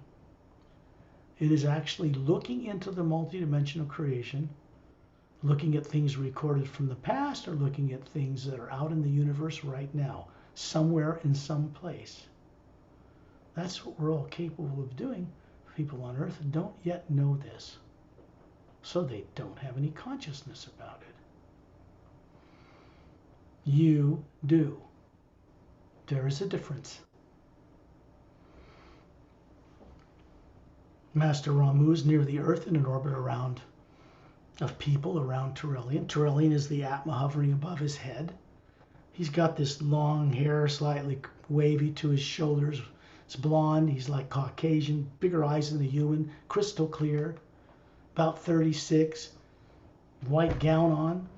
It is actually looking into the multidimensional creation, looking at things recorded from the past or looking at things that are out in the universe right now, somewhere in some place. That's what we're all capable of doing. People on Earth don't yet know this, so they don't have any consciousness about it. You do. There is a difference. Master Ramu is near the Earth in an orbit of people around Turelian. Turelian is the Atma hovering above his head. He's got this long hair, slightly wavy to his shoulders. It's blonde. He's like Caucasian, bigger eyes than a human, crystal clear, about 36, white gown on,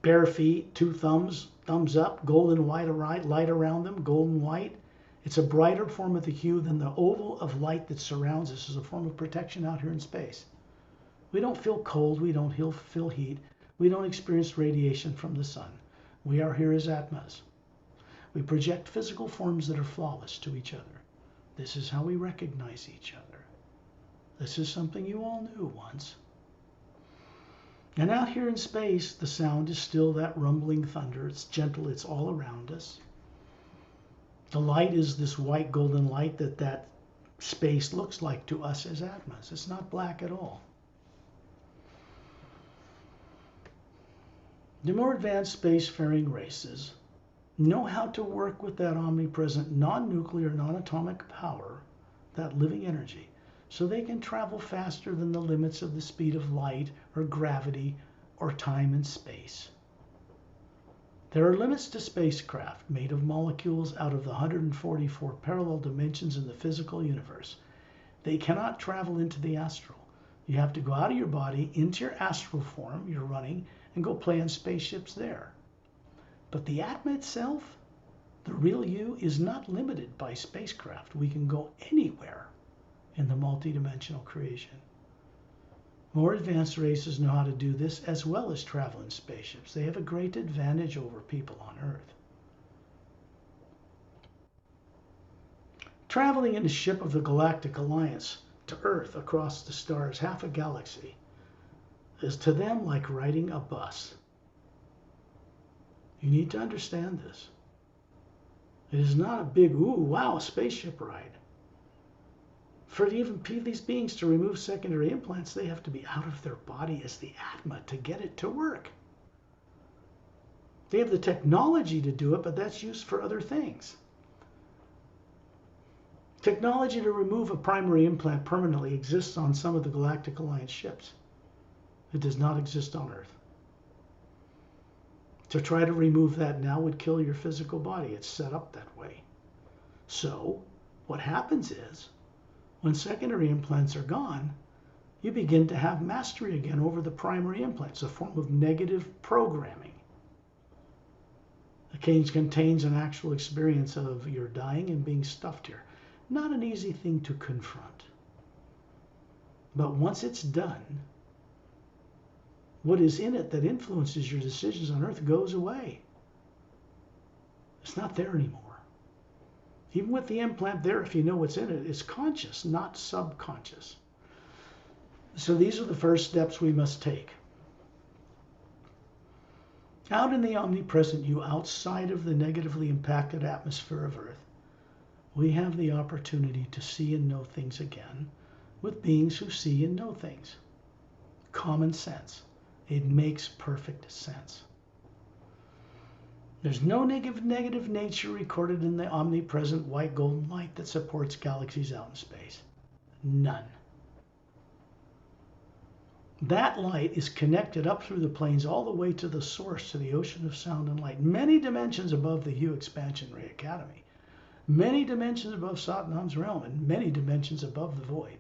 bare feet, two thumbs up, golden white light around them, golden white. It's a brighter form of the hue than the oval of light that surrounds us as a form of protection out here in space. We don't feel cold. We don't feel heat. We don't experience radiation from the sun. We are here as Atmas. We project physical forms that are flawless to each other. This is how we recognize each other. This is something you all knew once. And out here in space, the sound is still that rumbling thunder. It's gentle. It's all around us. The light is this white golden light that space looks like to us as Atmas. It's not black at all. The more advanced spacefaring races know how to work with that omnipresent, non-nuclear, non-atomic power, that living energy, so they can travel faster than the limits of the speed of light or gravity or time and space. There are limits to spacecraft made of molecules out of the 144 parallel dimensions in the physical universe. They cannot travel into the astral. You have to go out of your body into your astral form, you're running, and go play on spaceships there. But the Atma itself, the real you, is not limited by spacecraft. We can go anywhere in the multidimensional creation. More advanced races know how to do this as well as travel in spaceships. They have a great advantage over people on Earth. Traveling in a ship of the Galactic Alliance to Earth across the stars, half a galaxy, is to them like riding a bus. You need to understand this. It is not a big, ooh, wow, spaceship ride. For even these beings to remove secondary implants, they have to be out of their body as the Atma to get it to work. They have the technology to do it, but that's used for other things. Technology to remove a primary implant permanently exists on some of the Galactic Alliance ships. It does not exist on Earth. To try to remove that now would kill your physical body. It's set up that way. So what happens is, when secondary implants are gone, you begin to have mastery again over the primary implants, a form of negative programming. The cage contains an actual experience of you're dying and being stuffed here. Not an easy thing to confront. But once it's done, what is in it that influences your decisions on Earth goes away. It's not there anymore. Even with the implant there, if you know what's in it, it's conscious, not subconscious. So these are the first steps we must take. Out in the omnipresent you, outside of the negatively impacted atmosphere of Earth, we have the opportunity to see and know things again with beings who see and know things. Common sense. It makes perfect sense. There's no negative nature recorded in the omnipresent white golden light that supports galaxies out in space. None. That light is connected up through the planes all the way to the source, to the ocean of sound and light, many dimensions above the Hue Expansion Ray Academy, many dimensions above Satnam's realm, and many dimensions above the void.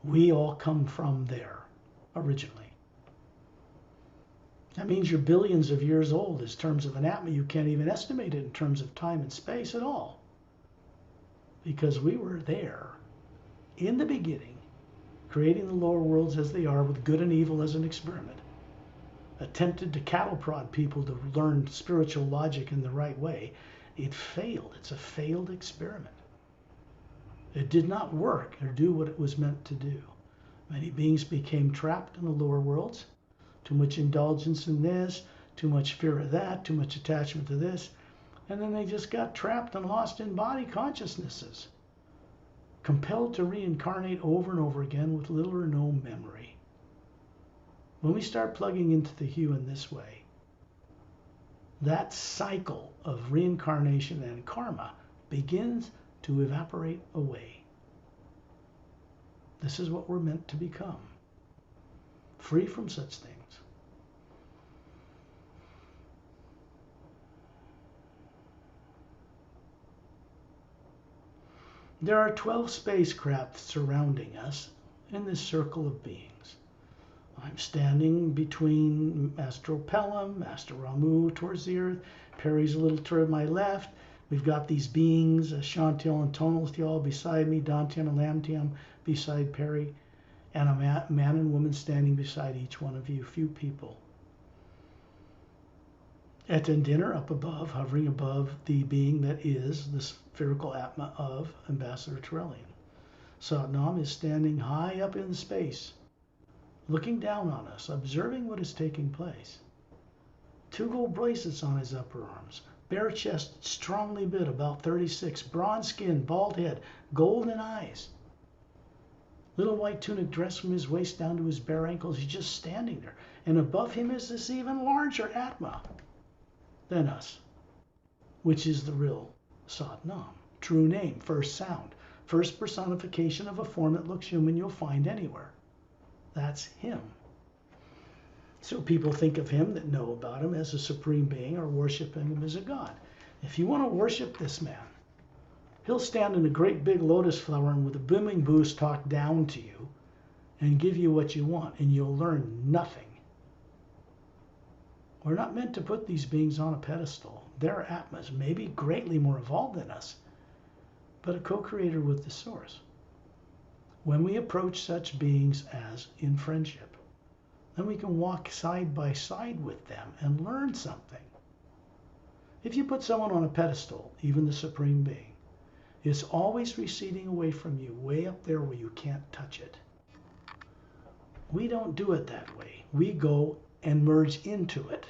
We all come from there originally. That means you're billions of years old in terms of an Atma. You can't even estimate it in terms of time and space at all. Because we were there in the beginning, creating the lower worlds as they are with good and evil as an experiment, attempted to cattle prod people to learn spiritual logic in the right way, it failed. It's a failed experiment. It did not work or do what it was meant to do. Many beings became trapped in the lower worlds. Too much indulgence in this, too much fear of that, too much attachment to this. And then they just got trapped and lost in body consciousnesses, compelled to reincarnate over and over again with little or no memory. When we start plugging into the hue in this way, that cycle of reincarnation and karma begins to evaporate away. This is what we're meant to become, free from such things. There are 12 spacecraft surrounding us in this circle of beings. I'm standing between Master Pelham, Master Ramu towards the earth. Perry's a little to my left. We've got these beings, Chantil and Tonaltial beside me, Dantium and Lamtium beside Perry, and a man and woman standing beside each one of you, few people. At dinner up above, hovering above the being that is the spherical Atma of Ambassador Terrellian. Satnam is standing high up in space, looking down on us, observing what is taking place. 2 gold bracelets on his upper arms, bare chest, strongly built, about 36, bronze skin, bald head, golden eyes. Little white tunic dress from his waist down to his bare ankles. He's just standing there. And above him is this even larger Atma than us, which is the real Satnam. True name, first sound, first personification of a form that looks human you'll find anywhere. That's him. So people think of him that know about him as a supreme being or worshiping him as a god. If you want to worship this man, he'll stand in a great big lotus flower and with a booming voice talk down to you and give you what you want, and you'll learn nothing. We're not meant to put these beings on a pedestal. They're Atmas, maybe greatly more evolved than us, but a co-creator with the source. When we approach such beings as in friendship, then we can walk side by side with them and learn something. If you put someone on a pedestal, even the supreme being, it's always receding away from you, way up there where you can't touch it. We don't do it that way. We go and merge into it.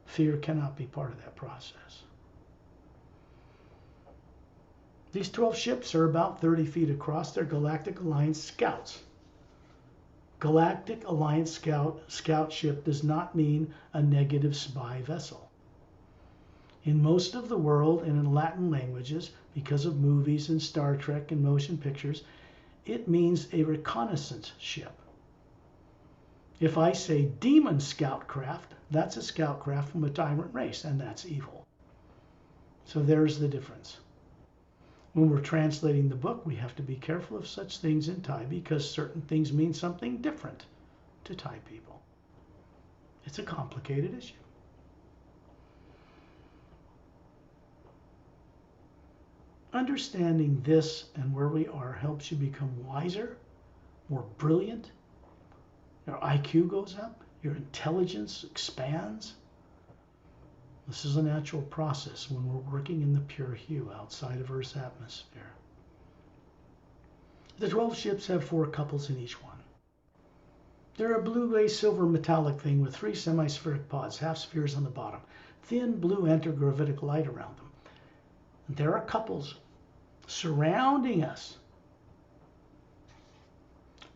Fear cannot be part of that process. These 12 ships are about 30 feet across. They're Galactic Alliance scouts. Galactic Alliance scout ship does not mean a negative spy vessel. In most of the world and in Latin languages, because of movies and Star Trek and motion pictures, it means a reconnaissance ship. If I say demon scout craft, that's a scout craft from a tyrant race, and that's evil. So there's the difference. When we're translating the book, we have to be careful of such things in Thai because certain things mean something different to Thai people. It's a complicated issue. Understanding this and where we are helps you become wiser, more brilliant. Your IQ goes up, your intelligence expands. This is a natural process when we're working in the pure hue outside of Earth's atmosphere. The 12 ships have 4 couples in each one. They're a blue-gray silver metallic thing with 3 semispheric pods, half spheres on the bottom, thin blue antigravitic light around them. There are couples surrounding us.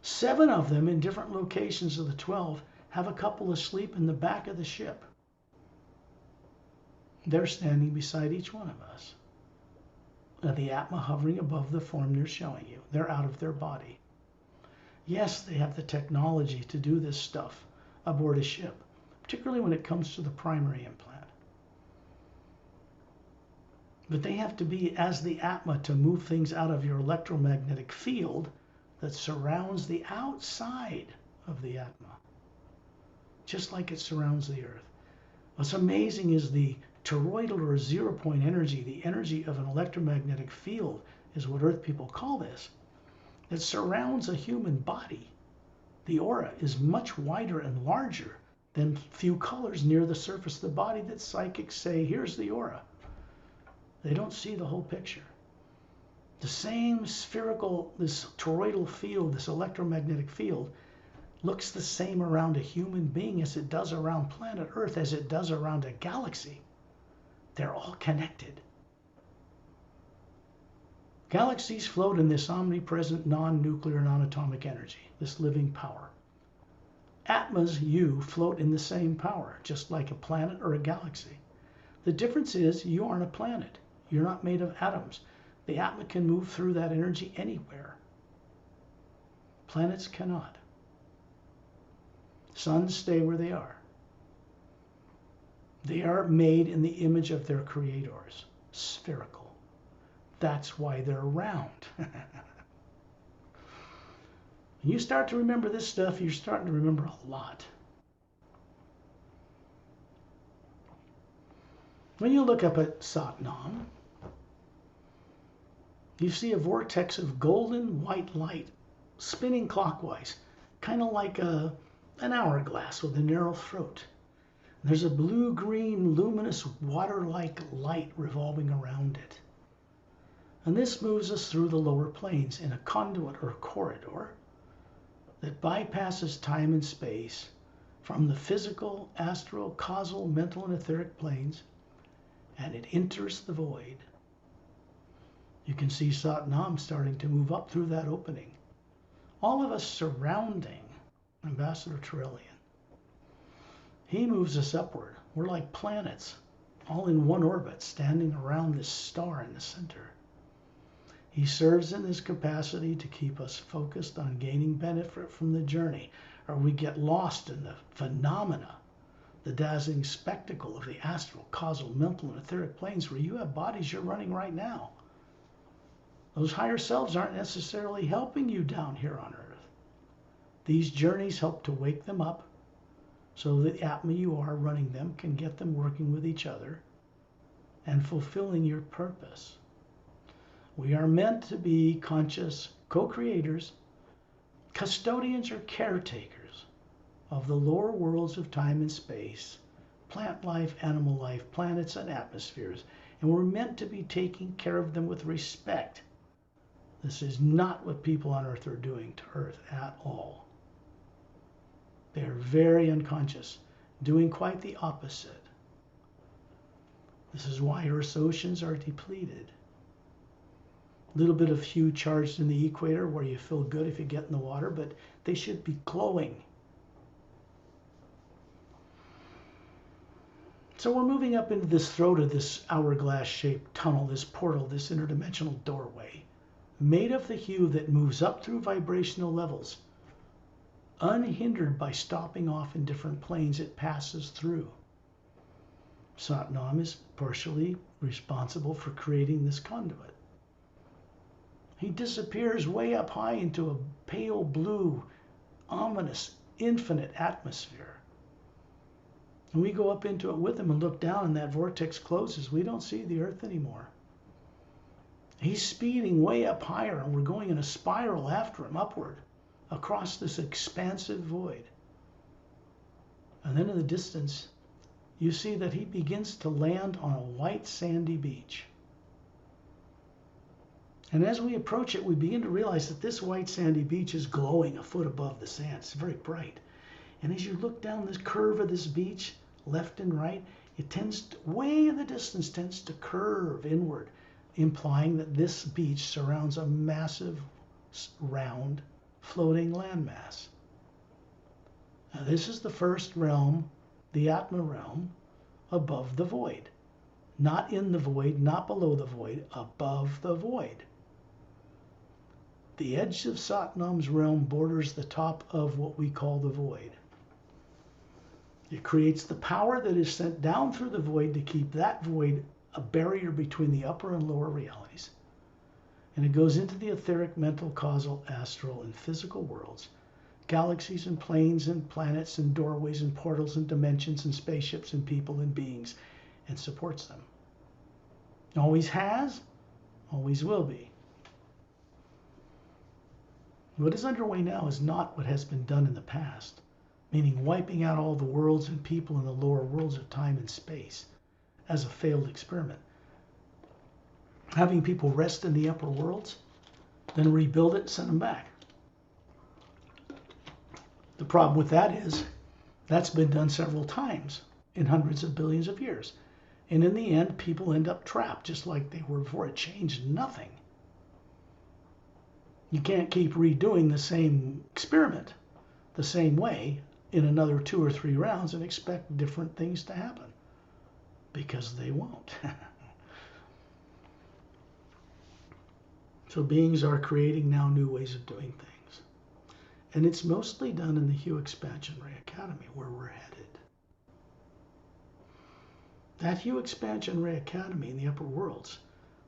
7 of them in different locations of the 12 have a couple asleep in the back of the ship. They're standing beside each one of us. The Atma hovering above the form they're showing you. They're out of their body. Yes, they have the technology to do this stuff aboard a ship, particularly when it comes to the primary implant. But they have to be as the Atma to move things out of your electromagnetic field that surrounds the outside of the Atma, just like it surrounds the Earth. What's amazing is the toroidal or 0 point energy, the energy of an electromagnetic field, is what Earth people call this, that surrounds a human body. The aura is much wider and larger than few colors near the surface of the body that psychics say, here's the aura. They don't see the whole picture. The same spherical, this toroidal field, this electromagnetic field, looks the same around a human being as it does around planet Earth, as it does around a galaxy. They're all connected. Galaxies float in this omnipresent, non-nuclear, non-atomic energy, this living power. Atmas, you, float in the same power, just like a planet or a galaxy. The difference is you aren't a planet. You're not made of atoms. The atma can move through that energy anywhere. Planets cannot. Suns stay where they are. They are made in the image of their creators, spherical. That's why they're round. When you start to remember this stuff, you're starting to remember a lot. When you look up at Satnam, you see a vortex of golden white light spinning clockwise, kind of like an hourglass with a narrow throat. There's a blue-green, luminous, water-like light revolving around it. And this moves us through the lower planes in a conduit or corridor that bypasses time and space from the physical, astral, causal, mental, and etheric planes, and it enters the void. You can see Satnam starting to move up through that opening. All of us surrounding Ambassador Trillian. He moves us upward. We're like planets, all in one orbit, standing around this star in the center. He serves in this capacity to keep us focused on gaining benefit from the journey, or we get lost in the phenomena, the dazzling spectacle of the astral, causal, mental, and etheric planes where you have bodies you're running right now. Those higher selves aren't necessarily helping you down here on Earth. These journeys help to wake them up so that the Atma you are running them can get them working with each other and fulfilling your purpose. We are meant to be conscious co-creators, custodians or caretakers of the lower worlds of time and space, plant life, animal life, planets, and atmospheres. And we're meant to be taking care of them with respect. This is not what people on Earth are doing to Earth at all. They're very unconscious, doing quite the opposite. This is why Earth's oceans are depleted. A little bit of hue charged in the equator where you feel good if you get in the water, but they should be glowing. So we're moving up into this throat of this hourglass-shaped tunnel, this portal, this interdimensional doorway, made of the hue that moves up through vibrational levels. Unhindered by stopping off in different planes it passes through. Satnam is partially responsible for creating this conduit. He disappears way up high into a pale blue, ominous, infinite atmosphere. And we go up into it with him and look down, and that vortex closes. We don't see the Earth anymore. He's speeding way up higher, and we're going in a spiral after him, upward, across this expansive void. And then in the distance, you see that he begins to land on a white sandy beach. And as we approach it, we begin to realize that this white sandy beach is glowing a foot above the sand. It's very bright. And as you look down this curve of this beach, left and right, it tends to, way in the distance, tends to curve inward, implying that this beach surrounds a massive, round, floating landmass. Now this is the first realm, the Atma realm, above the void. Not in the void, not below the void, above the void. The edge of Satnam's realm borders the top of what we call the void. It creates the power that is sent down through the void to keep that void a barrier between the upper and lower realities. And it goes into the etheric, mental, causal, astral, and physical worlds, galaxies and planes and planets and doorways and portals and dimensions and spaceships and people and beings, and supports them. Always has, always will be. What is underway now is not what has been done in the past, meaning wiping out all the worlds and people in the lower worlds of time and space as a failed experiment. Having people rest in the upper worlds, then rebuild it and send them back. The problem with that is that's been done several times in hundreds of billions of years. And in the end, people end up trapped just like they were before. It changed nothing. You can't keep redoing the same experiment the same way in another 2 or 3 rounds and expect different things to happen, because they won't. So beings are creating now new ways of doing things. And it's mostly done in the Hue Expansion Ray Academy, where we're headed. That Hue Expansion Ray Academy in the upper worlds,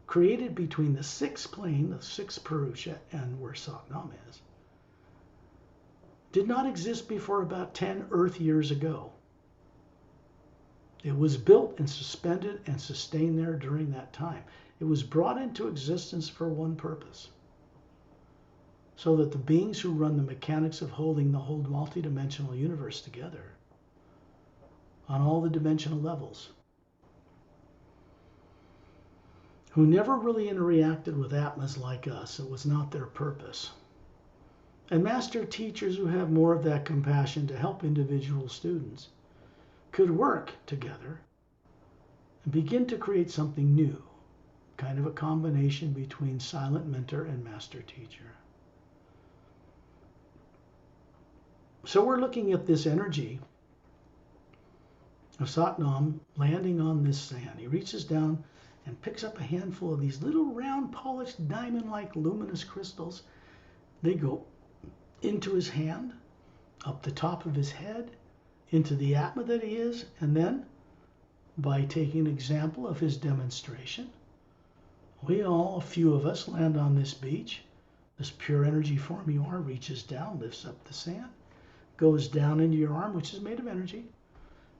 created between the 6th plane, the 6th Purusha, and where Satnam is, did not exist before about 10 Earth years ago. It was built and suspended and sustained there during that time. It was brought into existence for one purpose, so that the beings who run the mechanics of holding the whole multidimensional universe together on all the dimensional levels, who never really interacted with Atmas like us, it was not their purpose. And master teachers who have more of that compassion to help individual students could work together and begin to create something new, kind of a combination between silent mentor and master teacher. So we're looking at this energy of Satnam landing on this sand. He reaches down and picks up a handful of these little round, polished, diamond-like luminous crystals. They go into his hand, up the top of his head, into the Atma that he is, and then, by taking an example of his demonstration, a few of us, land on this beach. This pure energy form you are reaches down, lifts up the sand, goes down into your arm, which is made of energy,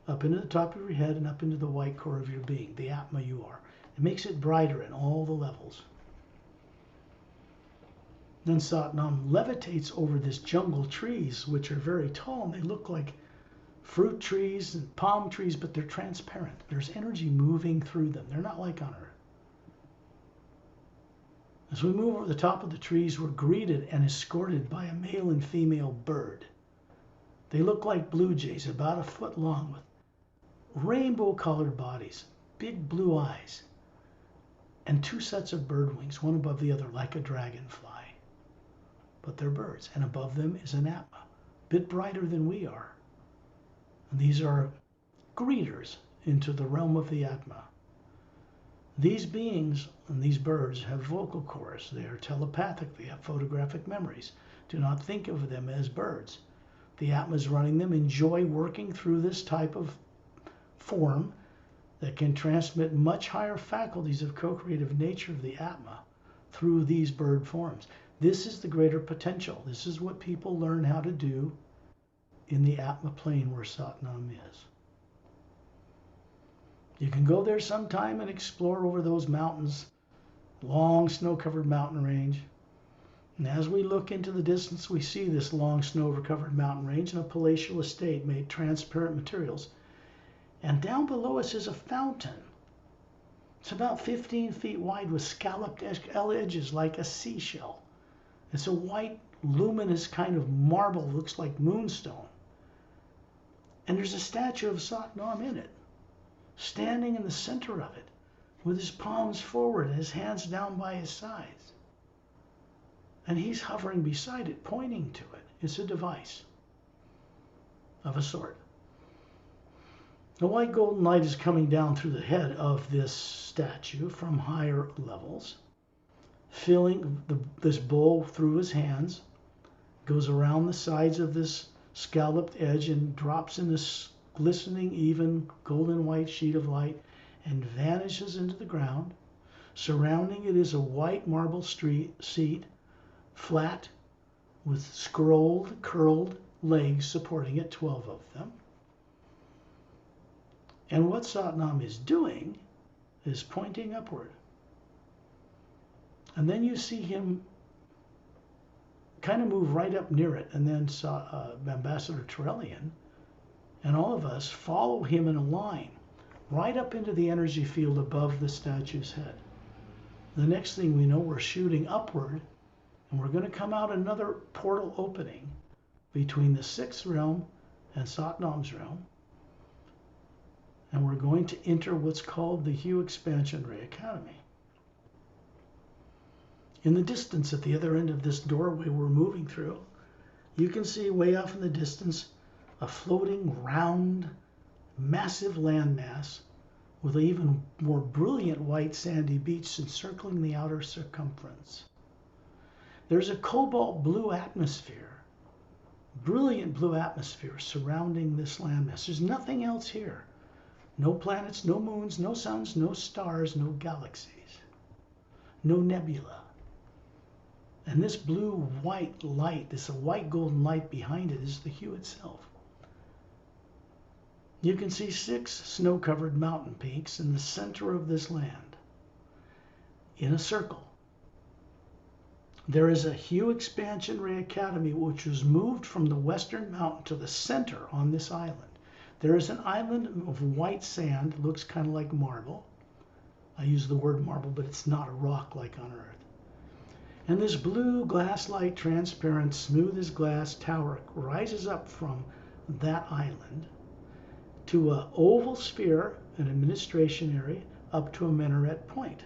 up into the top of your head and up into the white core of your being, the Atma you are. It makes it brighter in all the levels. Then Satnam levitates over this jungle trees, which are very tall, and they look like fruit trees and palm trees, but they're transparent. There's energy moving through them. They're not like on Earth. As we move over the top of the trees, we're greeted and escorted by a male and female bird. They look like blue jays, about 1 foot long, with rainbow-colored bodies, big blue eyes, and 2 sets of bird wings, one above the other, like a dragonfly. But they're birds, and above them is an Atma, a bit brighter than we are. And these are greeters into the realm of the Atma. These beings and these birds have vocal cords. They are telepathic. They have photographic memories. Do not think of them as birds. The Atmas running them enjoy working through this type of form that can transmit much higher faculties of co-creative nature of the Atma through these bird forms. This is the greater potential. This is what people learn how to do in the Atma plane where Satnam is. You can go there sometime and explore over those mountains, long snow-covered mountain range. And as we look into the distance, we see this long snow-covered mountain range and a palatial estate made transparent materials. And down below us is a fountain. It's about 15 feet wide with scalloped edges like a seashell. It's a white, luminous kind of marble, looks like moonstone. And there's a statue of Satnam in it, standing in the center of it, with his palms forward and his hands down by his sides. And he's hovering beside it, pointing to it. It's a device of a sort. The white golden light is coming down through the head of this statue from higher levels, filling this bowl through his hands, goes around the sides of this scalloped edge and drops in this glistening, even golden white sheet of light and vanishes into the ground. Surrounding it is a white marble seat, flat, with scrolled, curled legs supporting it, 12 of them. And what Satnam is doing is pointing upward. And then you see him kind of move right up near it, and then saw Ambassador Trellian and all of us follow him in a line right up into the energy field above the statue's head. The next thing we know, we're shooting upward, and we're going to come out another portal opening between the 6th realm and Satnam's realm, and we're going to enter what's called the Hue Expansion Ray Academy. In the distance at the other end of this doorway we're moving through, you can see way off in the distance a floating, round, massive landmass with an even more brilliant white sandy beach encircling the outer circumference. There's a cobalt blue atmosphere, brilliant blue atmosphere surrounding this landmass. There's nothing else here. No planets, no moons, no suns, no stars, no galaxies, no nebula. And this blue-white light, this white golden light behind it, is the hue itself. You can see 6 snow-covered mountain peaks in the center of this land, in a circle. There is a Hue Expansion Ray Academy which was moved from the western mountain to the center on this island. There is an island of white sand, looks kind of like marble. I use the word marble, but it's not a rock like on Earth. And this blue glass-like, transparent, smooth as glass tower rises up from that island to an oval sphere, an administration area, up to a minaret point.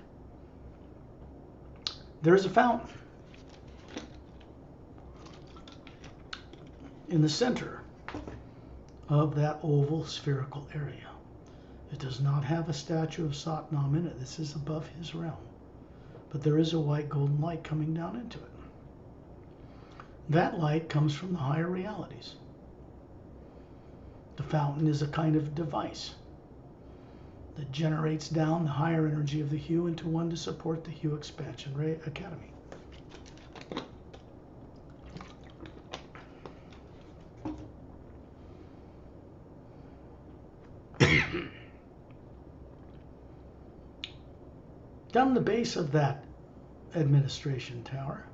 There's a fountain in the center of that oval spherical area. It does not have a statue of Satnam in it. This is above his realm. But there is a white golden light coming down into it. That light comes from the higher realities. The fountain is a kind of device that generates down the higher energy of the hue into one to support the Hue Expansion Ray Academy. Down the base of that administration tower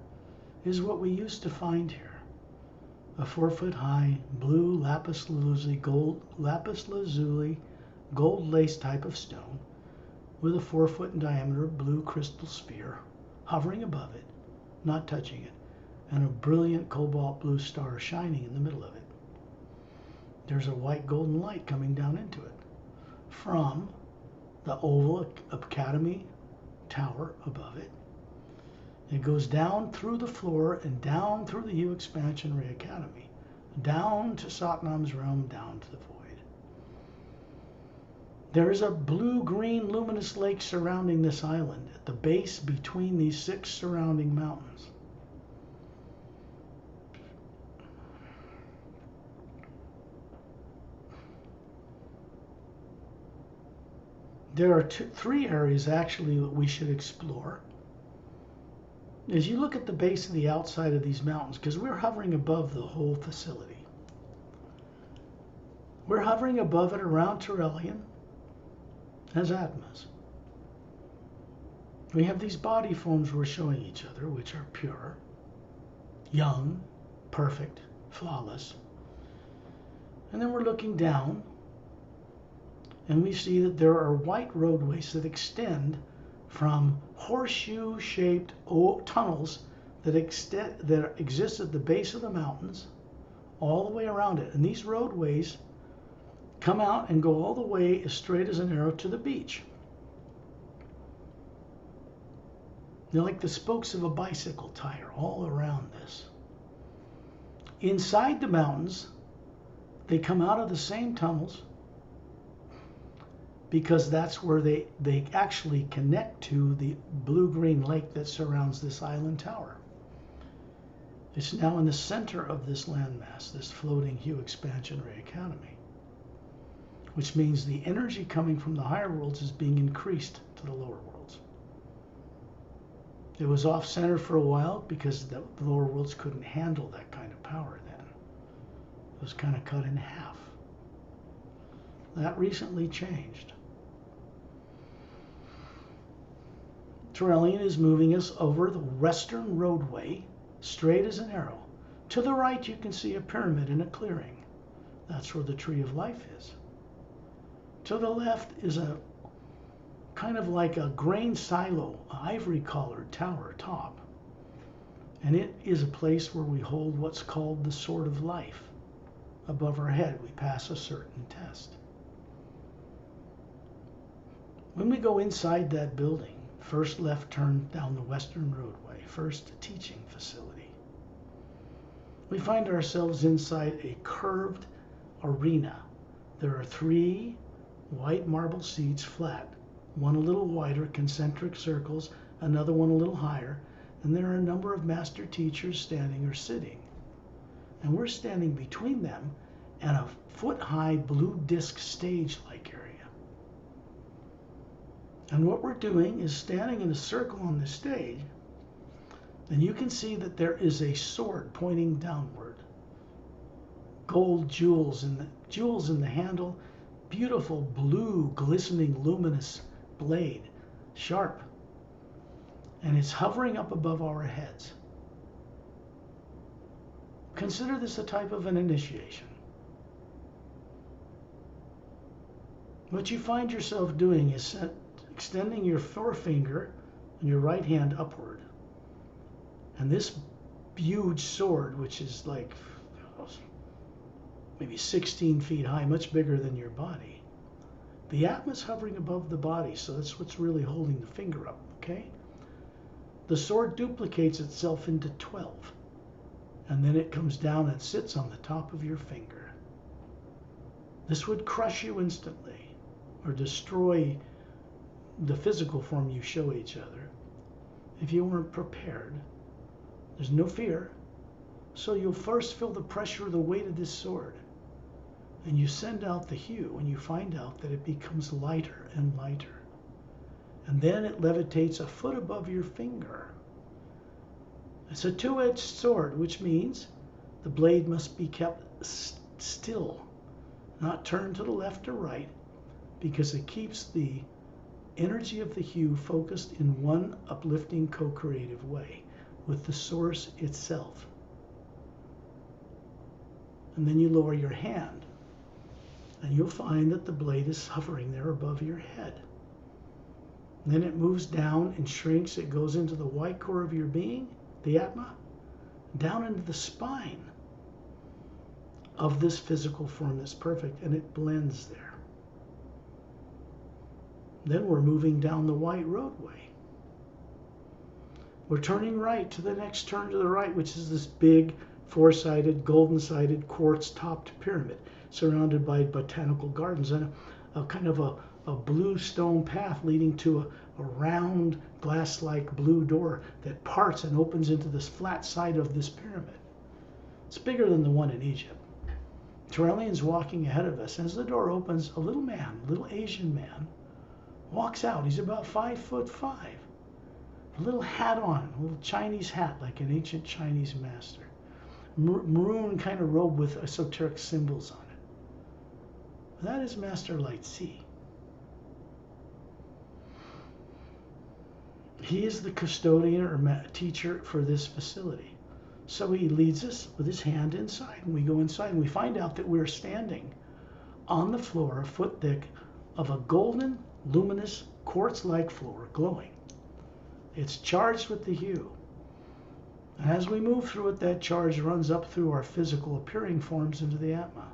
is what we used to find here. A 4-foot-high blue lapis lazuli gold lace type of stone with a 4-foot in diameter blue crystal sphere hovering above it, not touching it, and a brilliant cobalt blue star shining in the middle of it. There's a white golden light coming down into it from the oval Academy tower above it. It goes down through the floor and down through the Hue Expansion Ray Academy, down to Satnam's realm, down to the void. There is a blue-green luminous lake surrounding this island at the base between these 6 surrounding mountains. There are 3 areas actually that we should explore. As you look at the base of the outside of these mountains, because we're hovering above the whole facility. We're hovering above it around Trellian as Atmas. We have these body forms we're showing each other, which are pure, young, perfect, flawless. And then we're looking down, and we see that there are white roadways that extend from horseshoe-shaped tunnels that exist at the base of the mountains all the way around it. And these roadways come out and go all the way as straight as an arrow to the beach. They're like the spokes of a bicycle tire all around this. Inside the mountains, they come out of the same tunnels, because that's where they actually connect to the blue-green lake that surrounds this island tower. It's now in the center of this landmass, this floating Hue Expansion Ray Academy, which means the energy coming from the higher worlds is being increased to the lower worlds. It was off-center for a while because the lower worlds couldn't handle that kind of power then. It was kind of cut in half. That recently changed. Trellian is moving us over the western roadway, straight as an arrow. To the right, you can see a pyramid in a clearing. That's where the tree of life is. To the left is a kind of like a grain silo, ivory-collared tower top. And it is a place where we hold what's called the sword of life. Above our head, we pass a certain test. When we go inside that building, first left turn down the western roadway, first teaching facility. We find ourselves inside a curved arena. There are 3 white marble seats flat, one a little wider, concentric circles, another one a little higher, and there are a number of master teachers standing or sitting. And we're standing between them and a foot-high blue disc stage-like area. And what we're doing is standing in a circle on the stage, and you can see that there is a sword pointing downward. Gold jewels in the handle, beautiful blue, glistening, luminous blade, sharp. And it's hovering up above our heads. Consider this a type of an initiation. What you find yourself doing is extending your forefinger and your right hand upward. And this huge sword, which is like maybe 16 feet high, much bigger than your body. The atma is hovering above the body, so that's what's really holding the finger up, okay? The sword duplicates itself into 12, and then it comes down and sits on the top of your finger. This would crush you instantly, or destroy the physical form you show each other if you weren't prepared. There's no fear, so you'll first feel the pressure of the weight of this sword, and you send out the hue, and you find out that it becomes lighter and lighter, and then it levitates a foot above your finger. It's a two-edged sword, which means the blade must be kept still, not turned to the left or right, because it keeps the energy of the hue focused in one uplifting co-creative way with the source itself. And then you lower your hand, and you'll find that the blade is hovering there above your head. And then it moves down and shrinks. It goes into the white core of your being, the Atma, down into the spine of this physical form that's perfect, and it blends there. Then we're moving down the white roadway. We're turning right to the next turn to the right, which is this big four-sided, golden-sided, quartz-topped pyramid surrounded by botanical gardens and a kind of a blue stone path leading to a round glass-like blue door that parts and opens into this flat side of this pyramid. It's bigger than the one in Egypt. Terrellian's walking ahead of us. As the door opens, a little man, a little Asian man, walks out. He's about 5'5", a little hat on, a little Chinese hat like an ancient Chinese master. Maroon kind of robe with esoteric symbols on it. That is Master Light C. He is the custodian or teacher for this facility. So he leads us with his hand inside, and we go inside and we find out that we're standing on the floor a foot thick of a golden, luminous, quartz-like floor glowing. It's charged with the hue. And as we move through it, that charge runs up through our physical appearing forms into the Atma.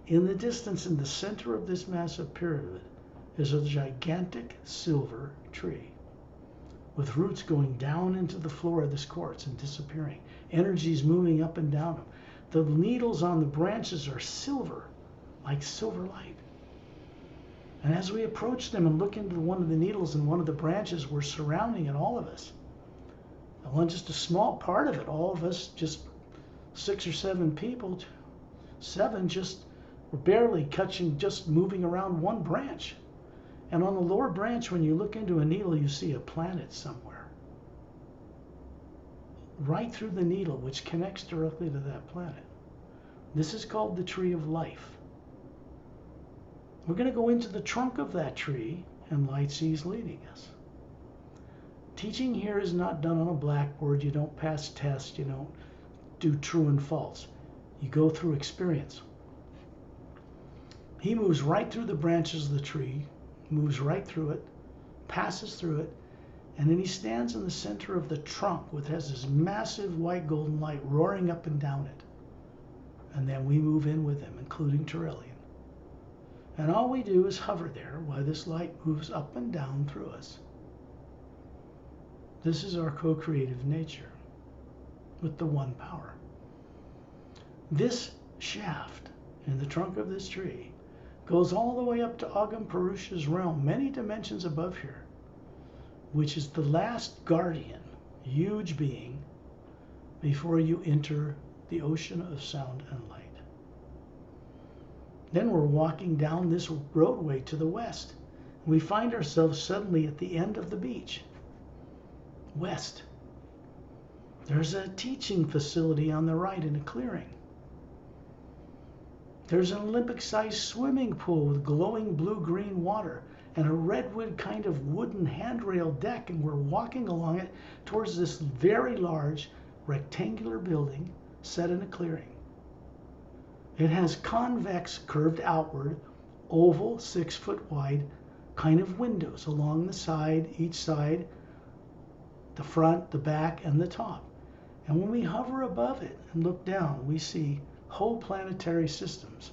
In the distance, in the center of this massive pyramid, is a gigantic silver tree with roots going down into the floor of this quartz and disappearing. Energies moving up and down them. The needles on the branches are silver, like silver light. And as we approach them and look into one of the needles and one of the branches, we're surrounding it, all of us. And just a small part of it, all of us, just 6 or 7 people, 7 just were barely catching, just moving around one branch. And on the lower branch, when you look into a needle, you see a planet somewhere. Right through the needle, which connects directly to that planet. This is called the Tree of Life. We're going to go into the trunk of that tree, and Light C is leading us. Teaching here is not done on a blackboard. You don't pass tests. You don't do true and false. You go through experience. He moves right through the branches of the tree, moves right through it, passes through it, and then he stands in the center of the trunk, which has this massive white golden light roaring up and down it. And then we move in with him, including Turellian. And all we do is hover there while this light moves up and down through us. This is our co-creative nature with the one power. This shaft in the trunk of this tree goes all the way up to Agam Purusha's realm, many dimensions above here, which is the last guardian, huge being, before you enter the ocean of sound and light. Then we're walking down this roadway to the west. We find ourselves suddenly at the end of the beach. West. There's a teaching facility on the right in a clearing. There's an Olympic-sized swimming pool with glowing blue-green water and a redwood kind of wooden handrail deck, and we're walking along it towards this very large rectangular building set in a clearing. It has convex, curved outward, oval, 6 foot wide kind of windows along the side, each side, the front, the back, and the top. And when we hover above it and look down, we see whole planetary systems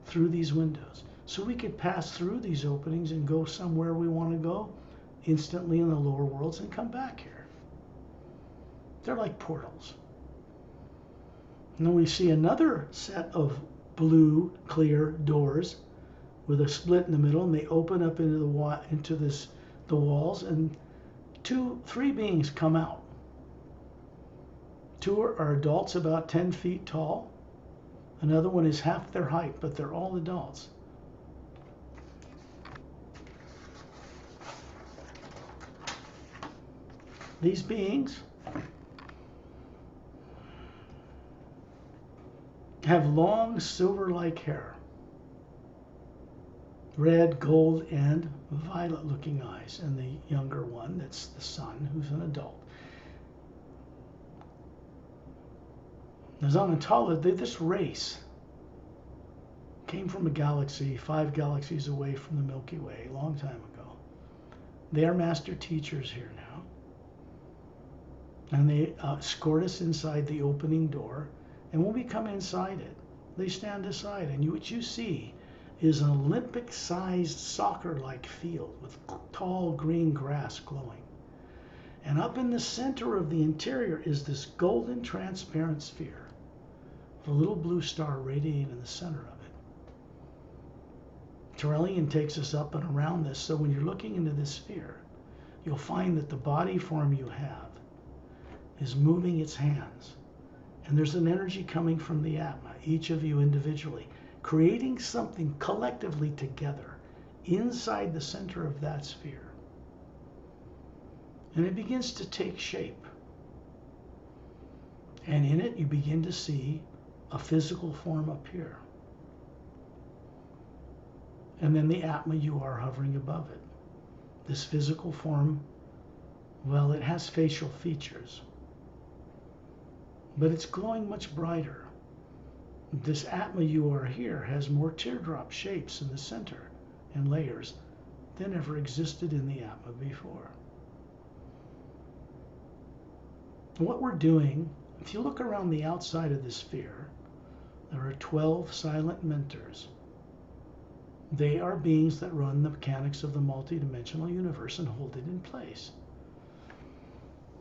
through these windows. So we could pass through these openings and go somewhere we want to go instantly in the lower worlds and come back here. They're like portals. And then we see another set of blue, clear doors with a split in the middle, and they open up into the walls, and 3 beings come out. 2 are adults about 10 feet tall. Another one is half their height, but they're all adults. These beings have long silver-like hair, red, gold, and violet-looking eyes. And the younger one, that's the son, who's an adult. This race came from a galaxy 5 galaxies away from the Milky Way a long time ago. They are master teachers here now. And they escort us inside the opening door. And when we come inside it, they stand aside. And what you see is an Olympic-sized soccer-like field with tall green grass glowing. And up in the center of the interior is this golden transparent sphere, with a little blue star radiating in the center of it. Turellian takes us up and around this, so when you're looking into this sphere, you'll find that the body form you have is moving its hands. And there's an energy coming from the Atma, each of you individually, creating something collectively together inside the center of that sphere. And it begins to take shape. And in it, you begin to see a physical form appear. And then the Atma, you are hovering above it. This physical form, well, it has facial features, but it's glowing much brighter. This Atma you are here has more teardrop shapes in the center and layers than ever existed in the Atma before. What we're doing, if you look around the outside of the sphere, there are 12 silent mentors. They are beings that run the mechanics of the multidimensional universe and hold it in place.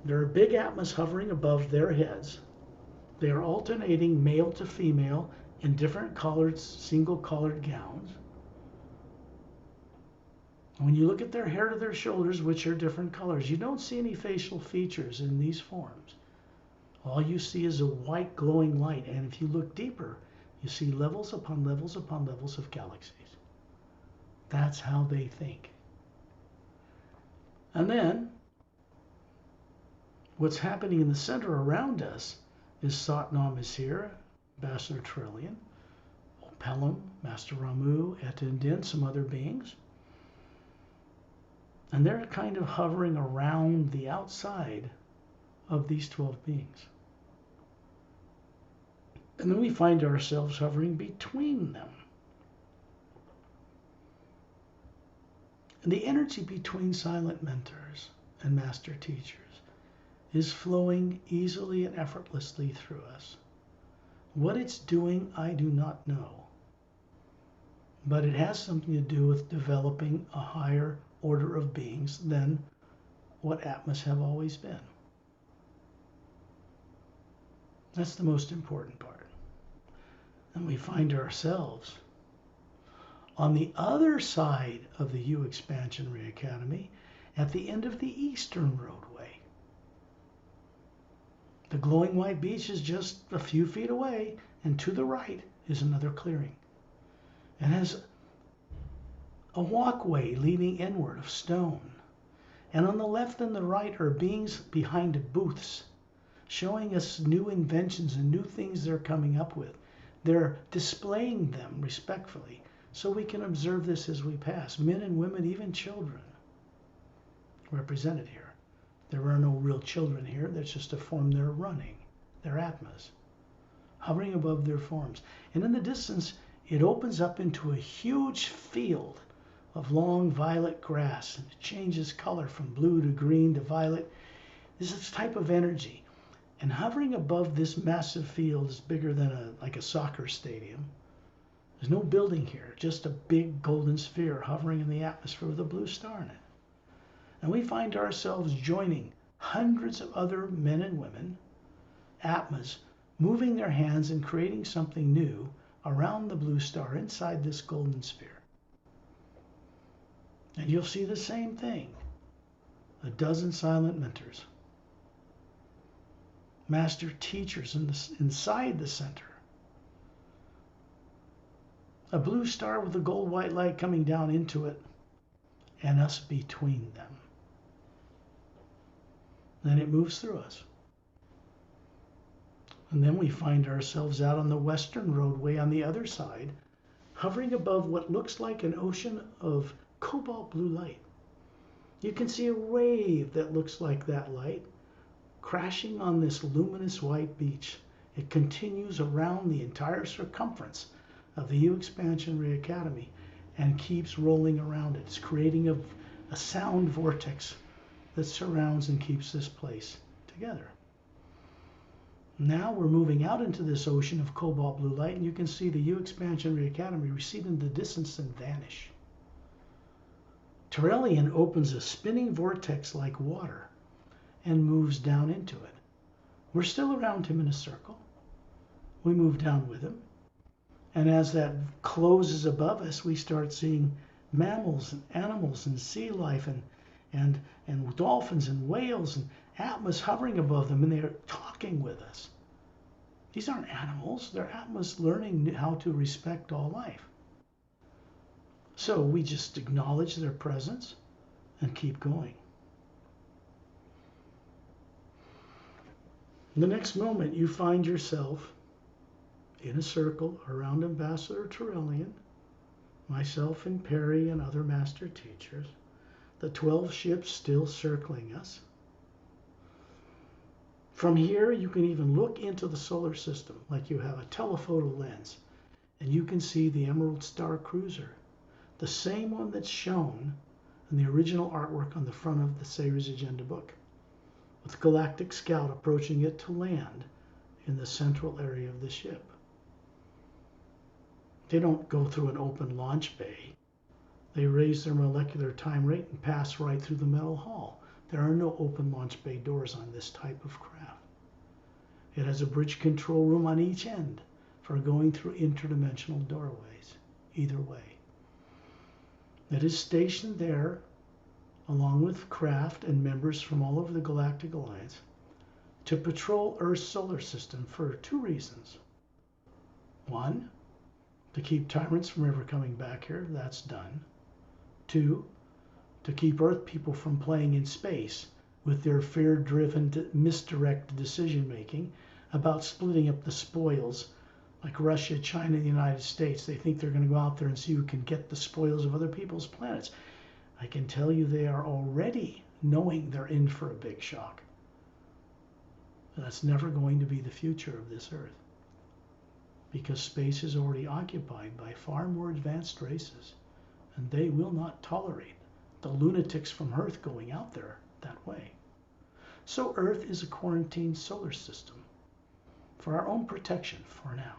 There are big Atmas hovering above their heads. They are alternating male to female in different colored, single-colored gowns. When you look at their hair to their shoulders, which are different colors, you don't see any facial features in these forms. All you see is a white glowing light, and if you look deeper, you see levels upon levels upon levels of galaxies. That's how they think. And then, what's happening in the center around us is Satnam is here, Ambassador Turellian, Pelham, Master Ramu, Eta and Din, some other beings. And they're kind of hovering around the outside of these 12 beings. And then we find ourselves hovering between them. And the energy between silent mentors and master teachers is flowing easily and effortlessly through us. What it's doing, I do not know. But it has something to do with developing a higher order of beings than what Atmas have always been. That's the most important part. And we find ourselves on the other side of the U Expansionary Academy at the end of the eastern roadway. The glowing white beach is just a few feet away, and to the right is another clearing. It has a walkway leading inward of stone. And on the left and the right are beings behind booths, showing us new inventions and new things they're coming up with. They're displaying them respectfully, so we can observe this as we pass. Men and women, even children, represented here. There are no real children here. That's just a form they're running. They're Atmas, hovering above their forms. And in the distance, it opens up into a huge field of long violet grass, and it changes color from blue to green to violet. This is a type of energy. And hovering above this massive field is bigger than like a soccer stadium. There's no building here, just a big golden sphere hovering in the atmosphere with a blue star in it. And we find ourselves joining hundreds of other men and women, Atmas, moving their hands and creating something new around the blue star inside this golden sphere. And you'll see the same thing. A dozen silent mentors, master teachers inside the center, a blue star with a gold white light coming down into it, and us between them. Then it moves through us. And then we find ourselves out on the western roadway on the other side, hovering above what looks like an ocean of cobalt blue light. You can see a wave that looks like that light crashing on this luminous white beach. It continues around the entire circumference of the U Expansionary Academy and keeps rolling around it. It's creating a sound vortex that surrounds and keeps this place together. Now we're moving out into this ocean of cobalt blue light, and you can see the U Expansionary Academy recede in the distance and vanish. Terrellian opens a spinning vortex like water and moves down into it. We're still around him in a circle. We move down with him. And as that closes above us, we start seeing mammals and animals and sea life and dolphins and whales and Atmas hovering above them, and they're talking with us. These aren't animals. They're Atmas learning how to respect all life. So we just acknowledge their presence and keep going. The next moment, you find yourself in a circle around Ambassador Terrellian, myself and Perry and other master teachers, the 12 ships still circling us. From here, you can even look into the solar system like you have a telephoto lens, and you can see the Emerald Star Cruiser, the same one that's shown in the original artwork on the front of the Sayers Agenda book, with Galactic Scout approaching it to land in the central area of the ship. They don't go through an open launch bay. They raise their molecular time rate and pass right through the metal hull. There are no open launch bay doors on this type of craft. It has a bridge control room on each end for going through interdimensional doorways, either way. It is stationed there along with craft and members from all over the Galactic Alliance to patrol Earth's solar system for two reasons. One, to keep tyrants from ever coming back here. That's done. Two, to keep Earth people from playing in space with their fear-driven, misdirected decision-making about splitting up the spoils, like Russia, China, and the United States. They think they're going to go out there and see who can get the spoils of other people's planets. I can tell you they are already knowing they're in for a big shock. That's never going to be the future of this Earth, because space is already occupied by far more advanced races, and they will not tolerate the lunatics from Earth going out there that way. So Earth is a quarantined solar system for our own protection for now.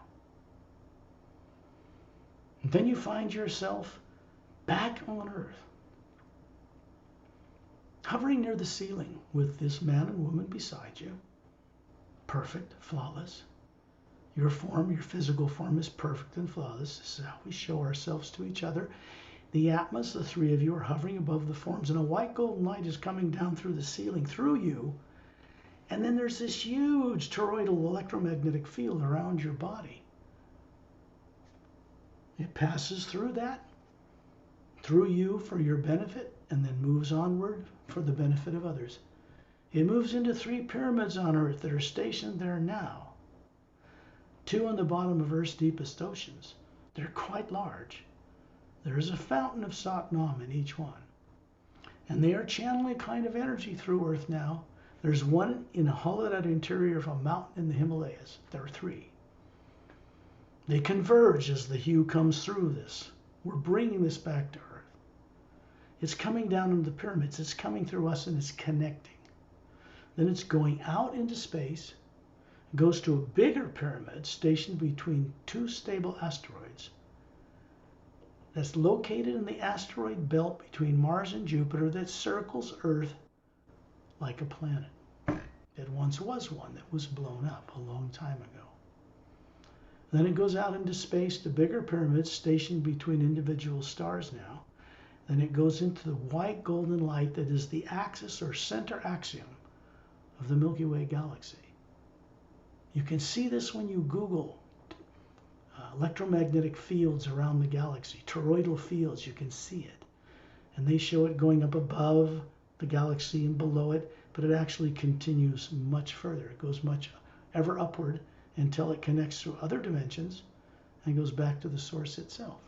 And then you find yourself back on Earth, hovering near the ceiling with this man and woman beside you. Perfect, flawless. Your form, your physical form is perfect and flawless. This is how we show ourselves to each other. The Atmas, the three of you, are hovering above the forms, and a white golden light is coming down through the ceiling, through you. And then there's this huge toroidal electromagnetic field around your body. It passes through that, through you for your benefit, and then moves onward for the benefit of others. It moves into 3 pyramids on Earth that are stationed there now. 2 on the bottom of Earth's deepest oceans. They're quite large. There is a fountain of Sat Nam in each one. And they are channeling a kind of energy through Earth now. There's one in a hollowed-out interior of a mountain in the Himalayas. There are 3. They converge as the hue comes through this. We're bringing this back to Earth. It's coming down into the pyramids. It's coming through us, and it's connecting. Then it's going out into space, goes to a bigger pyramid stationed between 2 stable asteroids that's located in the asteroid belt between Mars and Jupiter that circles Earth like a planet. It once was one that was blown up a long time ago. Then it goes out into space to bigger pyramids stationed between individual stars now. Then it goes into the white golden light that is the axis or center axiom of the Milky Way galaxy. You can see this when you Google electromagnetic fields around the galaxy, toroidal fields. You can see it. And they show it going up above the galaxy and below it, but it actually continues much further. It goes much ever upward until it connects through other dimensions and goes back to the source itself.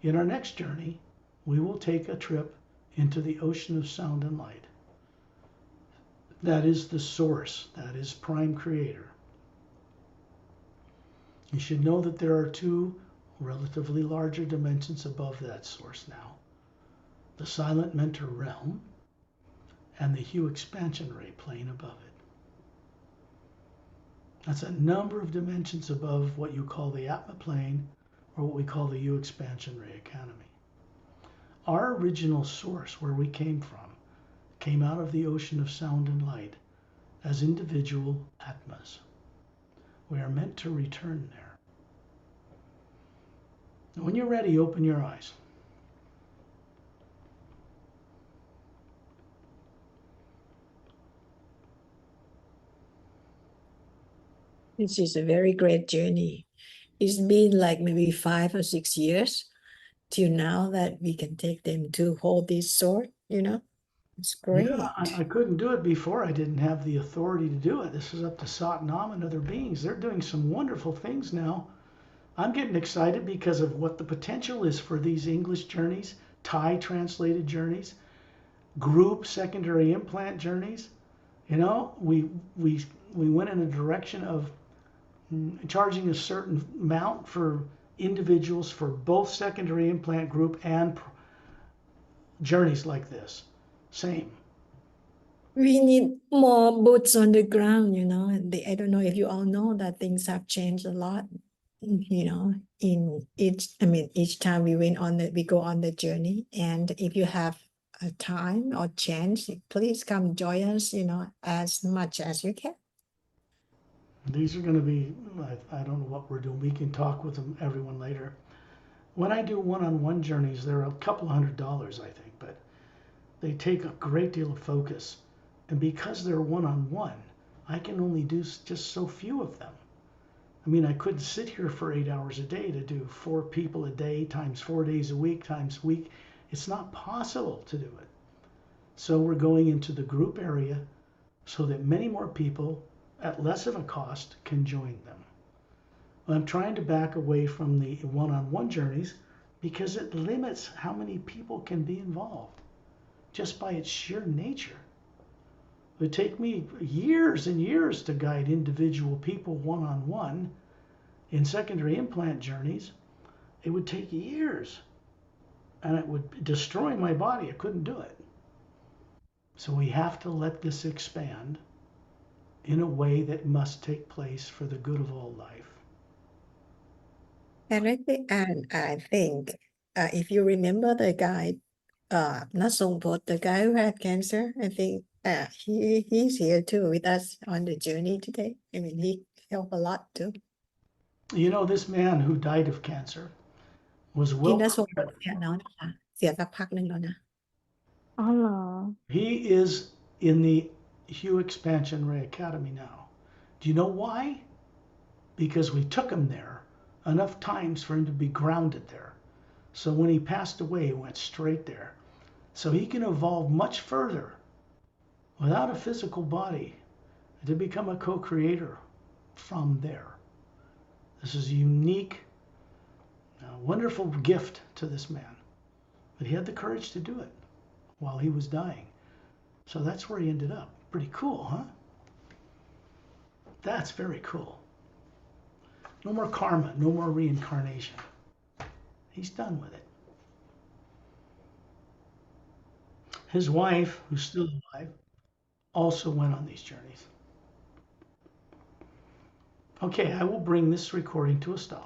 In our next journey, we will take a trip into the ocean of sound and light. That is the source. That is Prime Creator. You should know that there are 2 relatively larger dimensions above that source now. The silent mentor realm and the hue expansion ray plane above it. That's a number of dimensions above what you call the Atma plane, or what we call the hue expansion ray academy. Our original source, where we came from, came out of the ocean of sound and light as individual Atmas. We are meant to return there. When you're ready, open your eyes. This is a very great journey. It's been like maybe 5 or 6 years till now that we can take them to hold this sword, It's great. Yeah, I couldn't do it before. I didn't have the authority to do it. This is up to Sat Nam and other beings. They're doing some wonderful things now. I'm getting excited because of what the potential is for these English journeys, Thai translated journeys, group secondary implant journeys. We went in a direction of charging a certain amount for individuals for both secondary implant group and journeys like this. Same. We need more boots on the ground, I don't know if you all know that things have changed a lot, in each time we go on the journey. And if you have a time or chance, please come join us, as much as you can. These are going to be, I don't know what we're doing. We can talk with everyone later. When I do one-on-one journeys, they're a couple $100, I think, but they take a great deal of focus. And because they're one-on-one, I can only do just so few of them. I mean, I couldn't sit here for 8 hours a day to do 4 people a day times 4 days a week times week. It's not possible to do it. So we're going into the group area so that many more people at less of a cost can join them. I'm trying to back away from the one-on-one journeys because it limits how many people can be involved just by its sheer nature. It would take me years and years to guide individual people one on one in secondary implant journeys. It would take years and it would destroy my body. I couldn't do it. So we have to let this expand in a way that must take place for the good of all life. And I think if you remember the guy, not Songbot, the guy who had cancer, I think he's here too with us on the journey today. I mean, he helped a lot too. You know, this man who died of cancer was ที่ well น้าทรงบทเสียแล้วนะคะ เสียสักพักหนึ่งแล้วนะ อ๋อเหรอ He is in the Hugh Expansion Ray Academy now. Do you know why? Because we took him there enough times for him to be grounded there. So when he passed away, he went straight there. So he can evolve much further without a physical body to become a co-creator from there. This is a unique, wonderful gift to this man. But he had the courage to do it while he was dying. So that's where he ended up. Pretty cool, huh? That's very cool. No more karma, no more reincarnation. He's done with it. His wife, who's still alive, also went on these journeys. Okay, I will bring this recording to a stop.